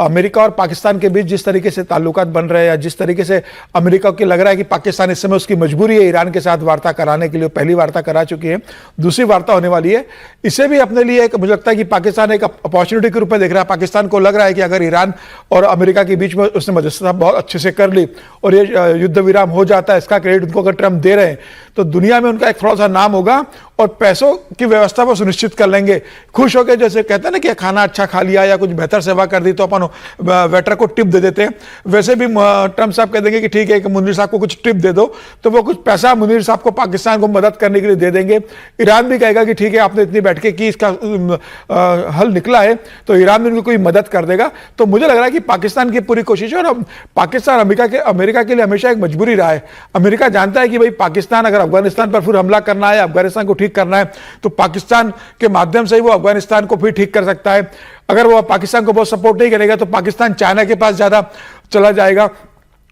अमेरिका और पाकिस्तान के बीच जिस तरीके से ताल्लुकात बन रहे हैं या जिस तरीके से अमेरिका को लग रहा है कि पाकिस्तान इस समय उसकी मजबूरी है ईरान के साथ वार्ता कराने के लिए, पहली वार्ता करा चुकी है, दूसरी वार्ता होने वाली है, इसे भी अपने लिए एक मुझे लगता है कि पाकिस्तान एक अपॉर्चुनिटी के रूप में देख रहा है। पाकिस्तान को लग रहा है कि अगर ईरान और अमेरिका के बीच में उसने मध्यस्थता बहुत अच्छे से कर ली और ये युद्ध विराम हो जाता है, इसका क्रेडिट उनको अगर ट्रम्प दे रहे हैं तो दुनिया में उनका एक थोड़ा सा नाम होगा और पैसों की व्यवस्था वो सुनिश्चित कर लेंगे। खुश होकर, जैसे कहते हैं ना कि खाना अच्छा खा लिया या कुछ बेहतर सेवा कर दी तो अपन वेटर को टिप दे देते हैं, वैसे भी ट्रम्प साहब कह देंगे कि ठीक है कि मुनीर साहब को कुछ टिप दे दो, तो वो कुछ पैसा मुनीर साहब को पाकिस्तान को मदद करने के लिए दे देंगे। ईरान भी कहेगा कि ठीक है आपने इतनी बैठकें की, इसका हल निकला है, तो ईरान भी उनको कोई मदद कर देगा। तो मुझे लग रहा है कि पाकिस्तान की पूरी कोशिश है और पाकिस्तान अमेरिका के लिए हमेशा एक मजबूरी रहा है। अमेरिका जानता है कि भाई पाकिस्तान अगर अफगानिस्तान पर फिर हमला करना है, अफगानिस्तान को ठीक करना है, तो पाकिस्तान के माध्यम से ही वो अफगानिस्तान को फिर ठीक कर सकता है। अगर वो पाकिस्तान को बहुत सपोर्ट नहीं करेगा तो पाकिस्तान चाइना के पास ज्यादा चला जाएगा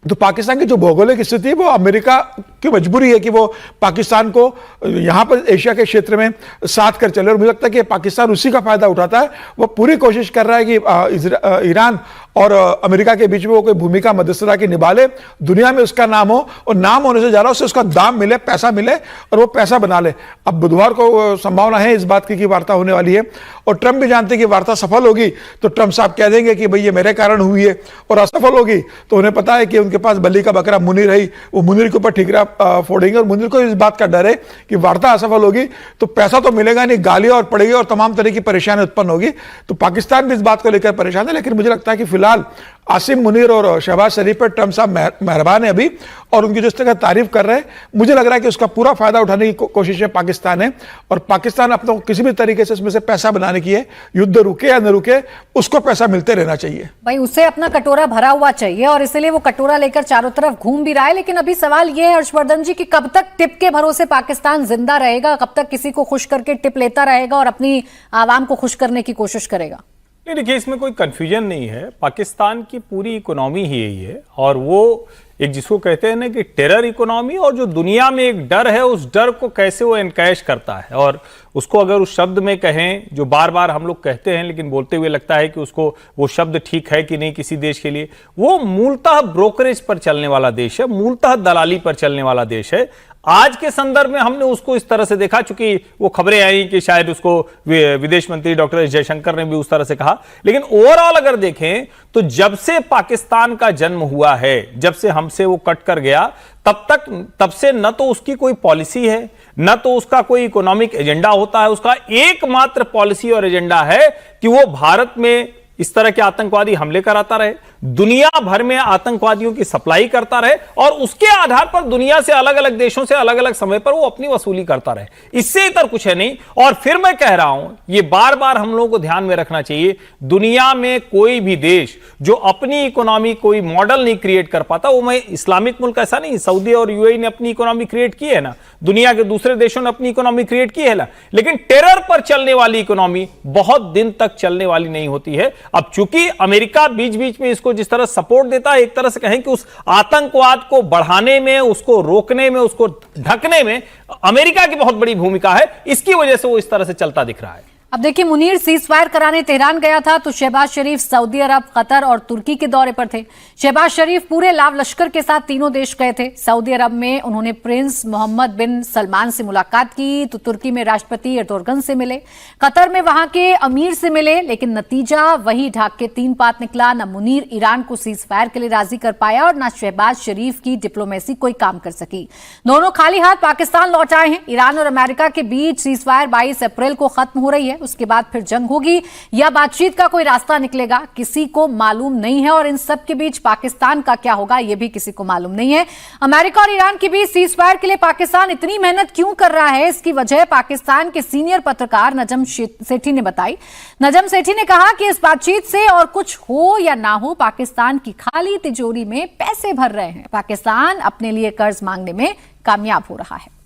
तो पाकिस्तान की जो भौगोलिक स्थिति है वो अमेरिका की मजबूरी है कि वो पाकिस्तान को यहां पर एशिया के क्षेत्र में साथ कर चले, और मुझे लगता है कि पाकिस्तान उसी का फायदा उठाता है। वो पूरी कोशिश कर रहा है कि ईरान और अमेरिका के बीच में वो कोई भूमिका मध्यस्थता की निभा ले, दुनिया में उसका नाम हो, और नाम होने से ज्यादा उससे उसका दाम मिले, पैसा मिले, और वो पैसा बना ले। अब बुधवार को संभावना है इस बात की कि वार्ता होने वाली है, और ट्रंप भी जानते हैं कि वार्ता सफल होगी तो ट्रंप साहब कह देंगे कि भाई ये मेरे कारण हुई है, और असफल होगी तो उन्हें पता है कि उनके पास बलि का बकरा मुनीर है, वो मुनीर के ऊपर ठीकरा फोड़ेंगे। और मुनीर को इस बात का डर है कि वार्ता असफल होगी तो पैसा तो मिलेगा नहीं, गालियां और पड़ेगी और तमाम तरह की परेशानी उत्पन्न होगी। तो पाकिस्तान भी इस बात को लेकर परेशान है, लेकिन मुझे लगता है कि फिलहाल आसिम मुनीर और शहबाज शरीफ पर ट्रंप साहब मेहरबान है अभी, और उनकी जिस तरह तारीफ कर रहे हैं, मुझे लग रहा है कि उसका पूरा फायदा उठाने की कोशिश है पाकिस्तान है, और पाकिस्तान अपने को किसी भी तरीके से इसमें से पैसा बनाने की है। युद्ध रुके या न रुके, उसको पैसा मिलते रहना चाहिए। भाई उसे अपना कटोरा भरा हुआ चाहिए, और इसलिए वो कटोरा लेकर चारों तरफ घूम भी रहा है। लेकिन अभी सवाल ये है हर्षवर्धन जी कि कब तक टिप के भरोसे पाकिस्तान जिंदा रहेगा, कब तक किसी को खुश करके टिप लेता रहेगा और अपनी आवाम को खुश करने की कोशिश करेगा? नहीं, देखिए इसमें कोई कंफ्यूजन नहीं है। पाकिस्तान की पूरी इकोनॉमी ही यही है, और वो एक जिसको कहते हैं ना कि टेरर इकोनॉमी, और जो दुनिया में एक डर है उस डर को कैसे वो एनकैश करता है। और उसको अगर उस शब्द में कहें जो बार बार हम लोग कहते हैं लेकिन बोलते हुए लगता है कि उसको वो शब्द ठीक है कि नहीं किसी देश के लिए, वो मूलतः ब्रोकरेज पर चलने वाला देश है, मूलतः दलाली पर चलने वाला देश है। आज के संदर्भ में हमने उसको इस तरह से देखा, चूंकि वो खबरें आई कि शायद उसको विदेश मंत्री डॉक्टर एस जयशंकर ने भी उस तरह से कहा, लेकिन ओवरऑल अगर देखें तो जब से पाकिस्तान का जन्म हुआ है, जब से हमसे वो कट कर गया, तब से न तो उसकी कोई पॉलिसी है, न तो उसका कोई इकोनॉमिक एजेंडा होता है। उसका एकमात्र पॉलिसी और एजेंडा है कि वो भारत में इस तरह के आतंकवादी हमले कराता रहे, दुनिया भर में आतंकवादियों की सप्लाई करता रहे, और उसके आधार पर दुनिया से अलग अलग देशों से अलग अलग समय पर वो अपनी वसूली करता रहे। इससे इतर कुछ है नहीं। और फिर मैं कह रहा हूं, ये बार बार हम लोगों को ध्यान में रखना चाहिए, दुनिया में कोई भी देश जो अपनी इकोनॉमी कोई मॉडल नहीं क्रिएट कर पाता, वो मैं इस्लामिक मुल्क ऐसा नहीं, सऊदी और यूएई ने अपनी इकोनॉमी क्रिएट की है ना, दुनिया के दूसरे देशों ने अपनी इकोनॉमी क्रिएट की है ना, लेकिन टेरर पर चलने वाली इकोनॉमी बहुत दिन तक चलने वाली नहीं होती है। अब चूंकि अमेरिका बीच बीच में इसको जिस तरह सपोर्ट देता है, एक तरह से कहें कि उस आतंकवाद को बढ़ाने में, उसको रोकने में, उसको ढकने में अमेरिका की बहुत बड़ी भूमिका है, इसकी वजह से वो इस तरह से चलता दिख रहा है। अब देखिए, मुनीर सीज फायर कराने तेहरान गया था तो शहबाज शरीफ सऊदी अरब, कतर और तुर्की के दौरे पर थे। शहबाज शरीफ पूरे लाव लश्कर के साथ तीनों देश गए थे। सऊदी अरब में उन्होंने प्रिंस मोहम्मद बिन सलमान से मुलाकात की, तो तुर्की में राष्ट्रपति एर्दोगन से मिले, कतर में वहां के अमीर से मिले, लेकिन नतीजा वही ढाक के तीन पात निकला। न मुनीर ईरान को सीज फायर के लिए राजी कर पाया और न शहबाज शरीफ की डिप्लोमेसी कोई काम कर सकी। दोनों खाली हाथ पाकिस्तान लौट आए हैं। ईरान और अमेरिका के बीच सीज फायर 22 अप्रैल को खत्म हो रही है, उसके बाद फिर जंग होगी या बातचीत का कोई रास्ता निकलेगा, किसी को मालूम नहीं है। और इन सब के बीच पाकिस्तान का क्या होगा यह भी किसी को मालूम नहीं है। अमेरिका और ईरान के बीच सीज फायर के लिए पाकिस्तान इतनी मेहनत क्यों कर रहा है, इसकी वजह पाकिस्तान के सीनियर पत्रकार नजम सेठी ने बताई। नजम सेठी ने कहा कि इस बातचीत से और कुछ हो या ना हो, पाकिस्तान की खाली तिजोरी में पैसे भर रहे हैं। पाकिस्तान अपने लिए कर्ज मांगने में कामयाब हो रहा है।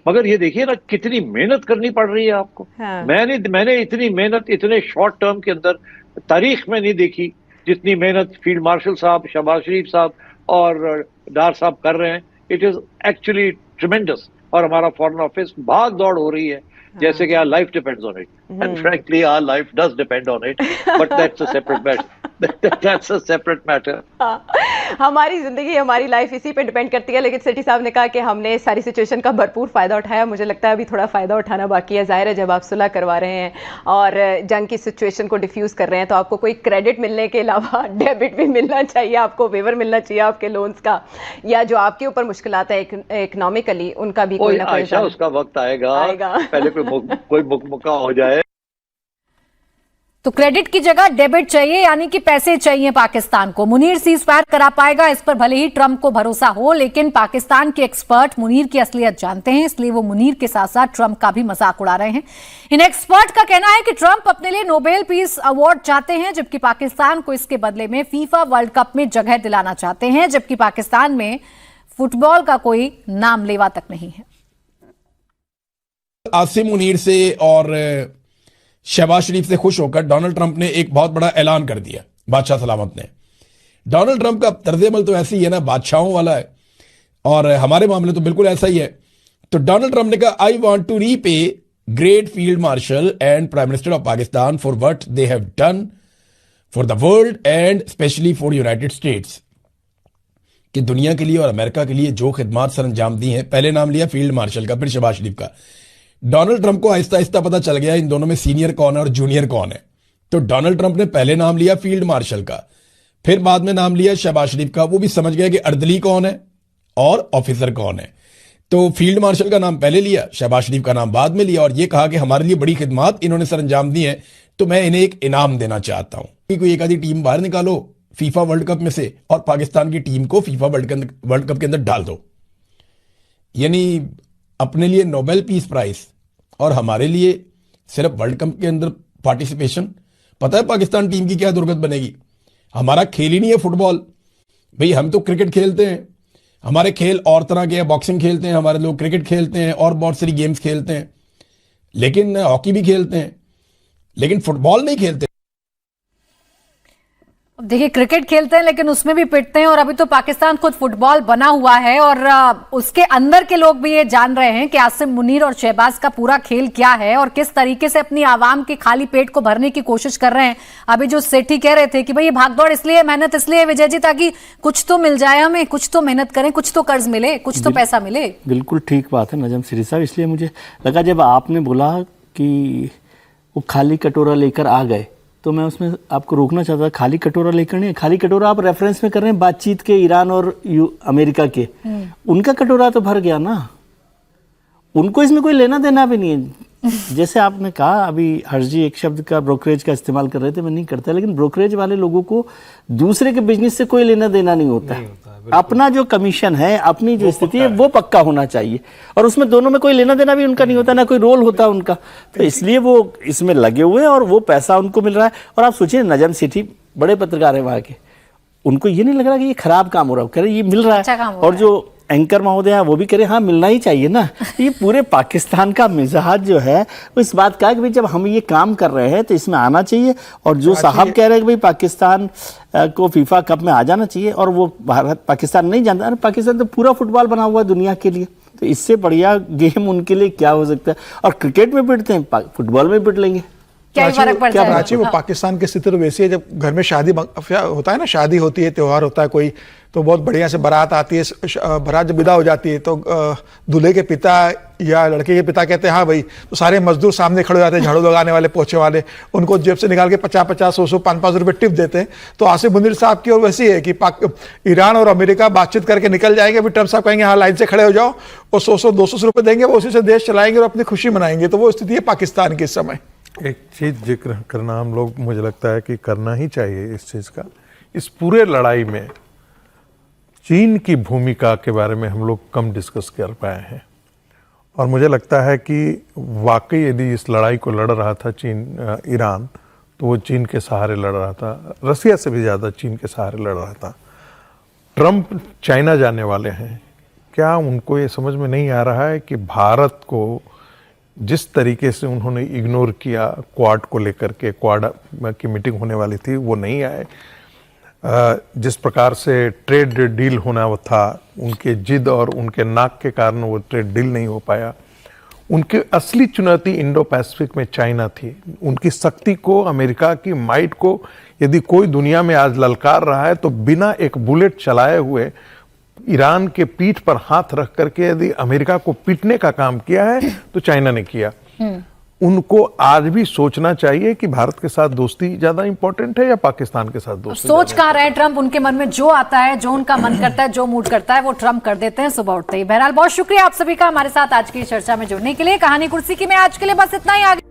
मगर ये देखिए ना, कितनी मेहनत करनी पड़ रही है आपको। हाँ। मैंने इतनी मेहनत इतने शॉर्ट टर्म के अंदर तारीख में नहीं देखी, जितनी मेहनत फील्ड मार्शल साहब, शहबाज शरीफ साहब और डार साहब कर रहे हैं। It is actually tremendous. और हमारा फॉरेन ऑफिस भाग दौड़ हो रही है, जैसे कि our life depends on it, and frankly our life does depend on it, but that's a separate matter. That's a separate matter. हमारी जिंदगी, हमारी लाइफ इसी पे डिपेंड करती है। लेकिन सेठी साहब ने कहा कि हमने सारी सिचुएशन का भरपूर फायदा उठाया। मुझे लगता है अभी थोड़ा फायदा उठाना बाकी है। जाहिर है जब आप सुलह करवा रहे हैं और जंग की सिचुएशन को डिफ्यूज कर रहे हैं, तो आपको कोई क्रेडिट मिलने के अलावा डेबिट भी मिलना चाहिए, आपको वेवर मिलना चाहिए आपके लोन्स का, या जो आपके ऊपर मुश्किलात है इकोनॉमिकली, उनका भी कोई ना कोई उसका वक्त आएगा। पहले कोई मुक्का हो जाए। तो क्रेडिट की जगह डेबिट चाहिए, यानी कि पैसे चाहिए पाकिस्तान को। मुनीर सीज फायर करा पाएगा, इस पर भले ही ट्रंप को भरोसा हो, लेकिन पाकिस्तान के एक्सपर्ट मुनीर की असलियत जानते हैं, इसलिए वो मुनीर के साथ साथ ट्रंप का भी मजाक उड़ा रहे हैं। इन एक्सपर्ट का कहना है कि ट्रंप अपने लिए नोबेल पीस अवार्ड चाहते हैं, जबकि पाकिस्तान को इसके बदले में फीफा वर्ल्ड कप में जगह दिलाना चाहते हैं, जबकि पाकिस्तान में फुटबॉल का कोई नाम लेवा तक नहीं है। आसिम मुनीर से और शहबाज शरीफ से खुश होकर डोनाल्ड ट्रंप ने एक बहुत बड़ा ऐलान कर दिया, बादशाह सलामत ने। डोनाल्ड ट्रंप का तर्ज अमल तो ऐसे ही है ना, बादशाहों वाला है, और हमारे मामले तो बिल्कुल ऐसा ही है। तो डोनाल्ड ट्रंप ने कहा, I want to repay great field marshal and prime minister of Pakistan for what they have done for the world and specially for United States, कि दुनिया के लिए और अमेरिका के लिए जो खिदमात सर अंजाम दी हैं। पहले नाम लिया फील्ड मार्शल का, फिर शहबाज शरीफ का। डोनाल्ड ट्रंप को आहिस्ता आहिस्ता पता चल गया इन दोनों में सीनियर कौन है और जूनियर कौन है। तो डोनाल्ड ट्रंप ने पहले नाम लिया फील्ड मार्शल का, फिर बाद में नाम लिया शहबाज शरीफ का। वो भी समझ गया कि अर्दली कौन है और ऑफिसर कौन है। तो फील्ड मार्शल का नाम पहले लिया, शहबाज शरीफ का नाम बाद में लिया, और ये कहा कि हमारे लिए बड़ी खिदमात इन्होंने सर अंजाम दी है, तो मैं इन्हें एक इनाम देना चाहता हूं। कोई एक आधी टीम बाहर निकालो फीफा वर्ल्ड कप में से और पाकिस्तान की टीम को फीफा वर्ल्ड कप के अंदर डाल दो, यानी अपने लिए नोबेल पीस प्राइज और हमारे लिए सिर्फ वर्ल्ड कप के अंदर पार्टिसिपेशन। पता है पाकिस्तान टीम की क्या दुर्गत बनेगी? हमारा खेल ही नहीं है फुटबॉल भाई। हम तो क्रिकेट खेलते हैं, हमारे खेल और तरह के, बॉक्सिंग खेलते हैं हमारे लोग, क्रिकेट खेलते हैं और बहुत सारी गेम्स खेलते हैं, लेकिन हॉकी भी खेलते हैं, लेकिन फुटबॉल नहीं खेलते। देखिए, क्रिकेट खेलते हैं लेकिन उसमें भी पिटते हैं, और अभी तो पाकिस्तान खुद फुटबॉल बना हुआ है, और उसके अंदर के लोग भी ये जान रहे हैं कि आसिम मुनीर और शहबाज का पूरा खेल क्या है और किस तरीके से अपनी आवाम के खाली पेट को भरने की कोशिश कर रहे हैं। अभी जो सेठी कह रहे थे कि भाई भागदौड़ इसलिए, मेहनत इसलिए विजय जी, ताकि कुछ तो मिल जाए हमें, कुछ तो मेहनत करें, कुछ तो कर्ज मिले, कुछ तो पैसा मिले। बिल्कुल ठीक बात है नजम सिरी साहब। इसलिए मुझे लगा जब आपने बोला कि वो खाली कटोरा लेकर आ गए, तो मैं उसमें आपको रोकना चाहता था। खाली कटोरा लेकर नहीं, खाली कटोरा आप रेफरेंस में कर रहे हैं बातचीत के ईरान और अमेरिका के। उनका कटोरा तो भर गया ना, उनको इसमें कोई लेना देना भी नहीं है। जैसे आपने कहा अभी हर्ष जी एक शब्द का ब्रोकरेज का इस्तेमाल कर रहे थे, मैं नहीं करता, लेकिन ब्रोकरेज वाले लोगों को दूसरे के बिजनेस से कोई लेना देना नहीं होता है। अपना जो कमीशन है, अपनी जो स्थिति है, वो पक्का होना चाहिए, और उसमें दोनों में कोई लेना देना भी उनका नहीं होता, ना कोई रोल होता उनका। तो इसलिए वो इसमें लगे हुए हैं और वो पैसा उनको मिल रहा है। और आप सोचिए नजम सेठी बड़े पत्रकार है वहां के, उनको ये नहीं लग रहा कि ये खराब काम हो रहा है, कह रहे ये मिल रहा है। और जो एंकर महोदय है वो भी कह रहे हाँ मिलना ही चाहिए ना। ये पूरे पाकिस्तान का मिजाज जो है वो इस बात का है कि भाई जब हम ये काम कर रहे हैं तो इसमें आना चाहिए। और जो साहब कह रहे हैं कि भाई पाकिस्तान को फीफा कप में आ जाना चाहिए, और वो भारत पाकिस्तान नहीं जानता, अरे पाकिस्तान तो पूरा फुटबॉल बना हुआ है दुनिया के लिए, तो इससे बढ़िया गेम उनके लिए क्या हो सकता है। और क्रिकेट में पिटते हैं, फुटबॉल में पिट लेंगे, क्या फर्क पड़ जाएगा? प्राची, वो पाकिस्तान की स्थिति तो वैसी है, जब घर में शादी होता है ना, शादी होती है, त्योहार होता है कोई, तो बहुत बढ़िया से बारात आती है, बारात जब विदा हो जाती है तो दूल्हे के पिता या लड़के के पिता कहते हैं हाँ भाई, तो सारे मजदूर सामने खड़े हो जाते हैं, झाड़ू लगाने वाले, पोछे वाले, उनको जेब से निकाल के 50-50, 100-100, 500 रुपये टिप देते हैं। तो आसिम मुनीर साहब की और वैसी है कि ईरान और अमेरिका बातचीत करके निकल जाएंगे, अभी ट्रंप साहब कहेंगे हाँ लाइन से खड़े हो जाओ, और 100-200 रुपये देंगे, वो उसी से देश चलाएंगे और अपनी खुशी मनाएंगे। तो वो स्थिति है पाकिस्तान की इस समय। एक चीज जिक्र करना हम लोग, मुझे लगता है कि करना ही चाहिए इस चीज का, इस पूरे लड़ाई में चीन की भूमिका के बारे में हम लोग कम डिस्कस कर पाए हैं। और मुझे लगता है कि वाकई यदि इस लड़ाई को लड़ रहा था ईरान, तो वो चीन के सहारे लड़ रहा था, रसिया से भी ज़्यादा चीन के सहारे लड़ रहा था। ट्रंप चाइना जाने वाले हैं, क्या उनको ये समझ में नहीं आ रहा है कि भारत को जिस तरीके से उन्होंने इग्नोर किया क्वाड को लेकर के, क्वाड की मीटिंग होने वाली थी वो नहीं आए, जिस प्रकार से ट्रेड डील होना वो था, उनके जिद और उनके नाक के कारण वो ट्रेड डील नहीं हो पाया। उनकी असली चुनौती इंडो पैसिफिक में चाइना थी। उनकी शक्ति को, अमेरिका की माइट को यदि कोई दुनिया में आज ललकार रहा है तो बिना एक बुलेट चलाए हुए ईरान के पीठ पर हाथ रख करके यदि अमेरिका को पीटने का काम किया है तो चाइना ने किया। उनको आज भी सोचना चाहिए कि भारत के साथ दोस्ती ज्यादा इंपॉर्टेंट है या पाकिस्तान के साथ दोस्ती। सोच कहाँ रहे ट्रंप, उनके मन में जो आता है, जो उनका मन करता है, जो मूड करता है, वो ट्रंप कर देते हैं सुबह उठते ही। बहरहाल बहुत शुक्रिया आप सभी का हमारे साथ आज की चर्चा में जुड़ने के लिए। कहानी कुर्सी की में आज के लिए बस इतना ही। आगे